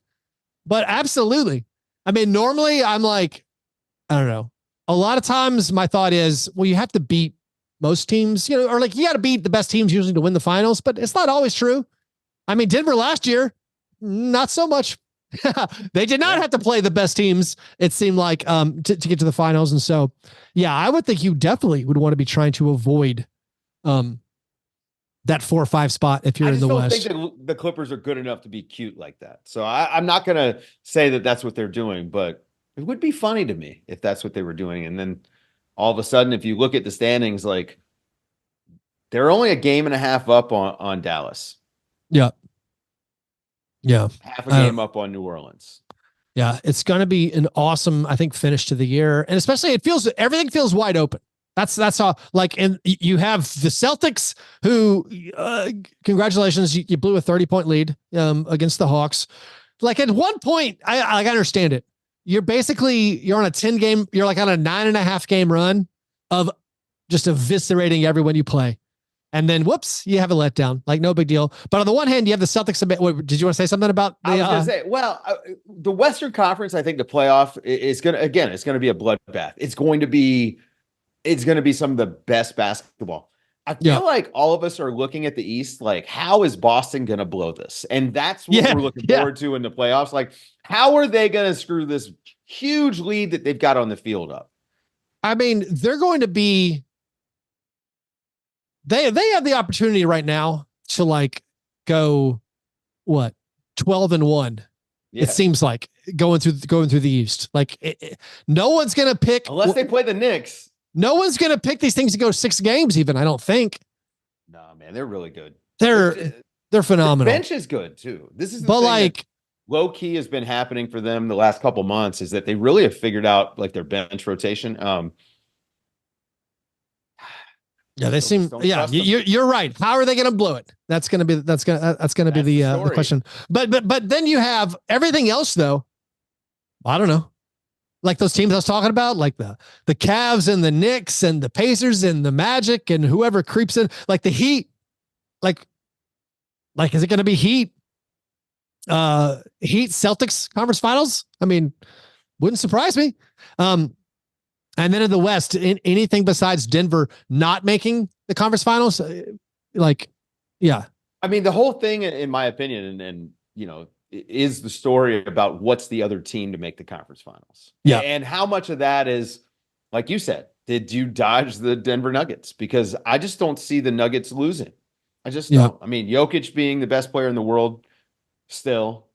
but absolutely. I mean, normally I'm like, I don't know. A lot of times my thought is, well, you have to beat most teams, or like, you got to beat the best teams usually to win the finals, but it's not always true. I mean, Denver last year, not so much. They did not have to play the best teams, it seemed like, to get to the finals. And so, I would think you definitely would want to be trying to avoid that 4-5 spot if you're in the West. I just don't think that the Clippers are good enough to be cute like that. So I'm not going to say that that's what they're doing, but it would be funny to me if that's what they were doing. And then all of a sudden, if you look at the standings, like, they're only a game and a half up on Dallas. Yeah. Half a game up on New Orleans. Yeah. It's going to be an awesome, I think, finish to the year. And especially everything feels wide open. That's how, like, and you have the Celtics who, congratulations, you blew a 30-point lead against the Hawks. Like, at one point, I understand it. You're on a 10 game, you're like on a 9.5 game run of just eviscerating everyone you play. And then, whoops, you have a letdown. Like, no big deal. But on the one hand, you have the Celtics. Did you want to say something about the? I was going to say, the Western Conference, I think the playoff is going to be a bloodbath. It's going to be some of the best basketball. I feel like all of us are looking at the East, like, how is Boston going to blow this? And that's what we're looking forward to in the playoffs. Like, how are they going to screw this huge lead that they've got on the field up? I mean, they're going to be. They have the opportunity right now to, like, go 12-1. Yeah. It seems like going through the East. Like, no one's going to pick unless they play the Knicks. No one's going to pick these things to go 6 games even, I don't think. No, man, they're really good. They're phenomenal. The bench is good too. This is the thing, like, low key has been happening for them the last couple months, is that they really have figured out, like, their bench rotation. They seem. Yeah, you're right. How are they going to blow it? That's going to be the question. But then you have everything else, though. I don't know. Like those teams I was talking about, like the Cavs and the Knicks and the Pacers and the Magic and whoever creeps in, like the Heat. Like is it going to be Heat Celtics conference finals? I mean, wouldn't surprise me. And then in the West, anything besides Denver not making the conference finals, I mean, the whole thing, in my opinion, and is the story about what's the other team to make the conference finals. Yeah. And how much of that is, like you said, did you dodge the Denver Nuggets? Because I just don't see the Nuggets losing. I just don't. I mean, Jokic being the best player in the world still.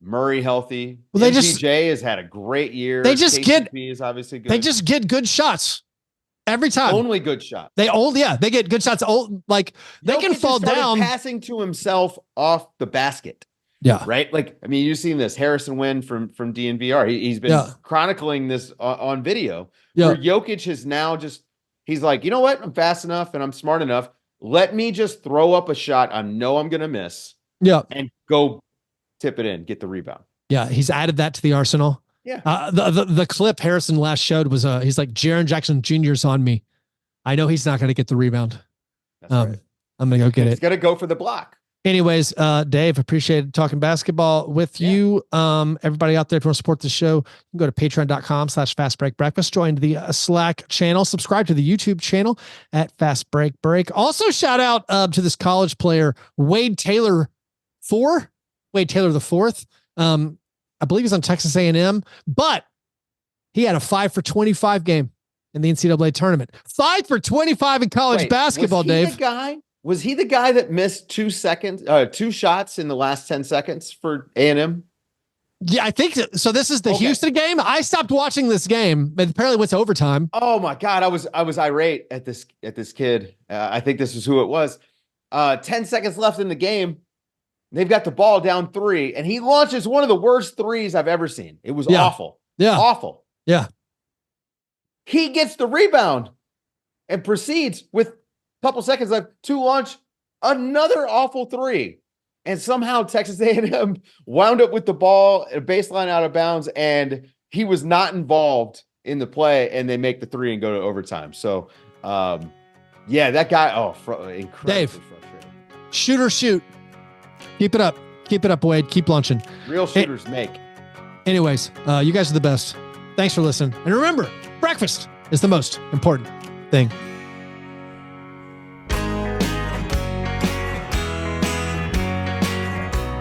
Murray healthy. Well, MPJ has had a great year. KCP is obviously good. They just get good shots every time. Only good shots. They get good shots. Like, they can fall down. Passing to himself off the basket. Yeah. Right. Like, I mean, you've seen this Harrison Wynn from DNVR. He's been chronicling this on video. Yeah. Where Jokic has now he's like, you know what? I'm fast enough and I'm smart enough. Let me just throw up a shot I know I'm going to miss. Yeah. And go tip it in, get the rebound. Yeah, he's added that to the arsenal. Yeah. The clip Harrison last showed was he's like, Jaren Jackson Jr.'s on me. I know he's not going to get the rebound. That's right. I'm going to go get it. He's going to go for the block. Anyways, Dave, appreciate talking basketball with you. Everybody out there, if you want to support the show, you can go to patreon.com/Fastbreak Breakfast. Join the Slack channel. Subscribe to the YouTube channel at Fast Break Break. Also, shout out to this college player, Wade Taylor the fourth. I believe he's on Texas A&M, but he had a 5 for 25 game in the NCAA tournament. 5 for 25 in college basketball, Dave. Was he the guy that missed 2 shots in the last 10 seconds for A&M? Yeah, I think so. This is the Houston game. I stopped watching this game, but apparently went to overtime. Oh my God. I was irate at this kid. I think this is who it was. 10 seconds left in the game. They've got the ball down 3, and he launches one of the worst threes I've ever seen. It was awful. Yeah. Awful. Yeah. He gets the rebound and proceeds with a couple seconds left to launch another awful 3. And somehow Texas A&M wound up with the ball at a baseline out of bounds, and he was not involved in the play, and they make the 3 and go to overtime. So, that guy, incredibly Dave, frustrating. Shoot or shoot. Keep it up. Keep it up, Wade. Keep launching. Real shooters make. Anyways, you guys are the best. Thanks for listening. And remember, breakfast is the most important thing.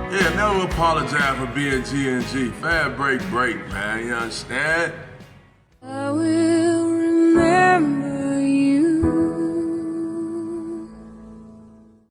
Yeah, never apologize for being G&G. Fast break, man. You understand? I will remember.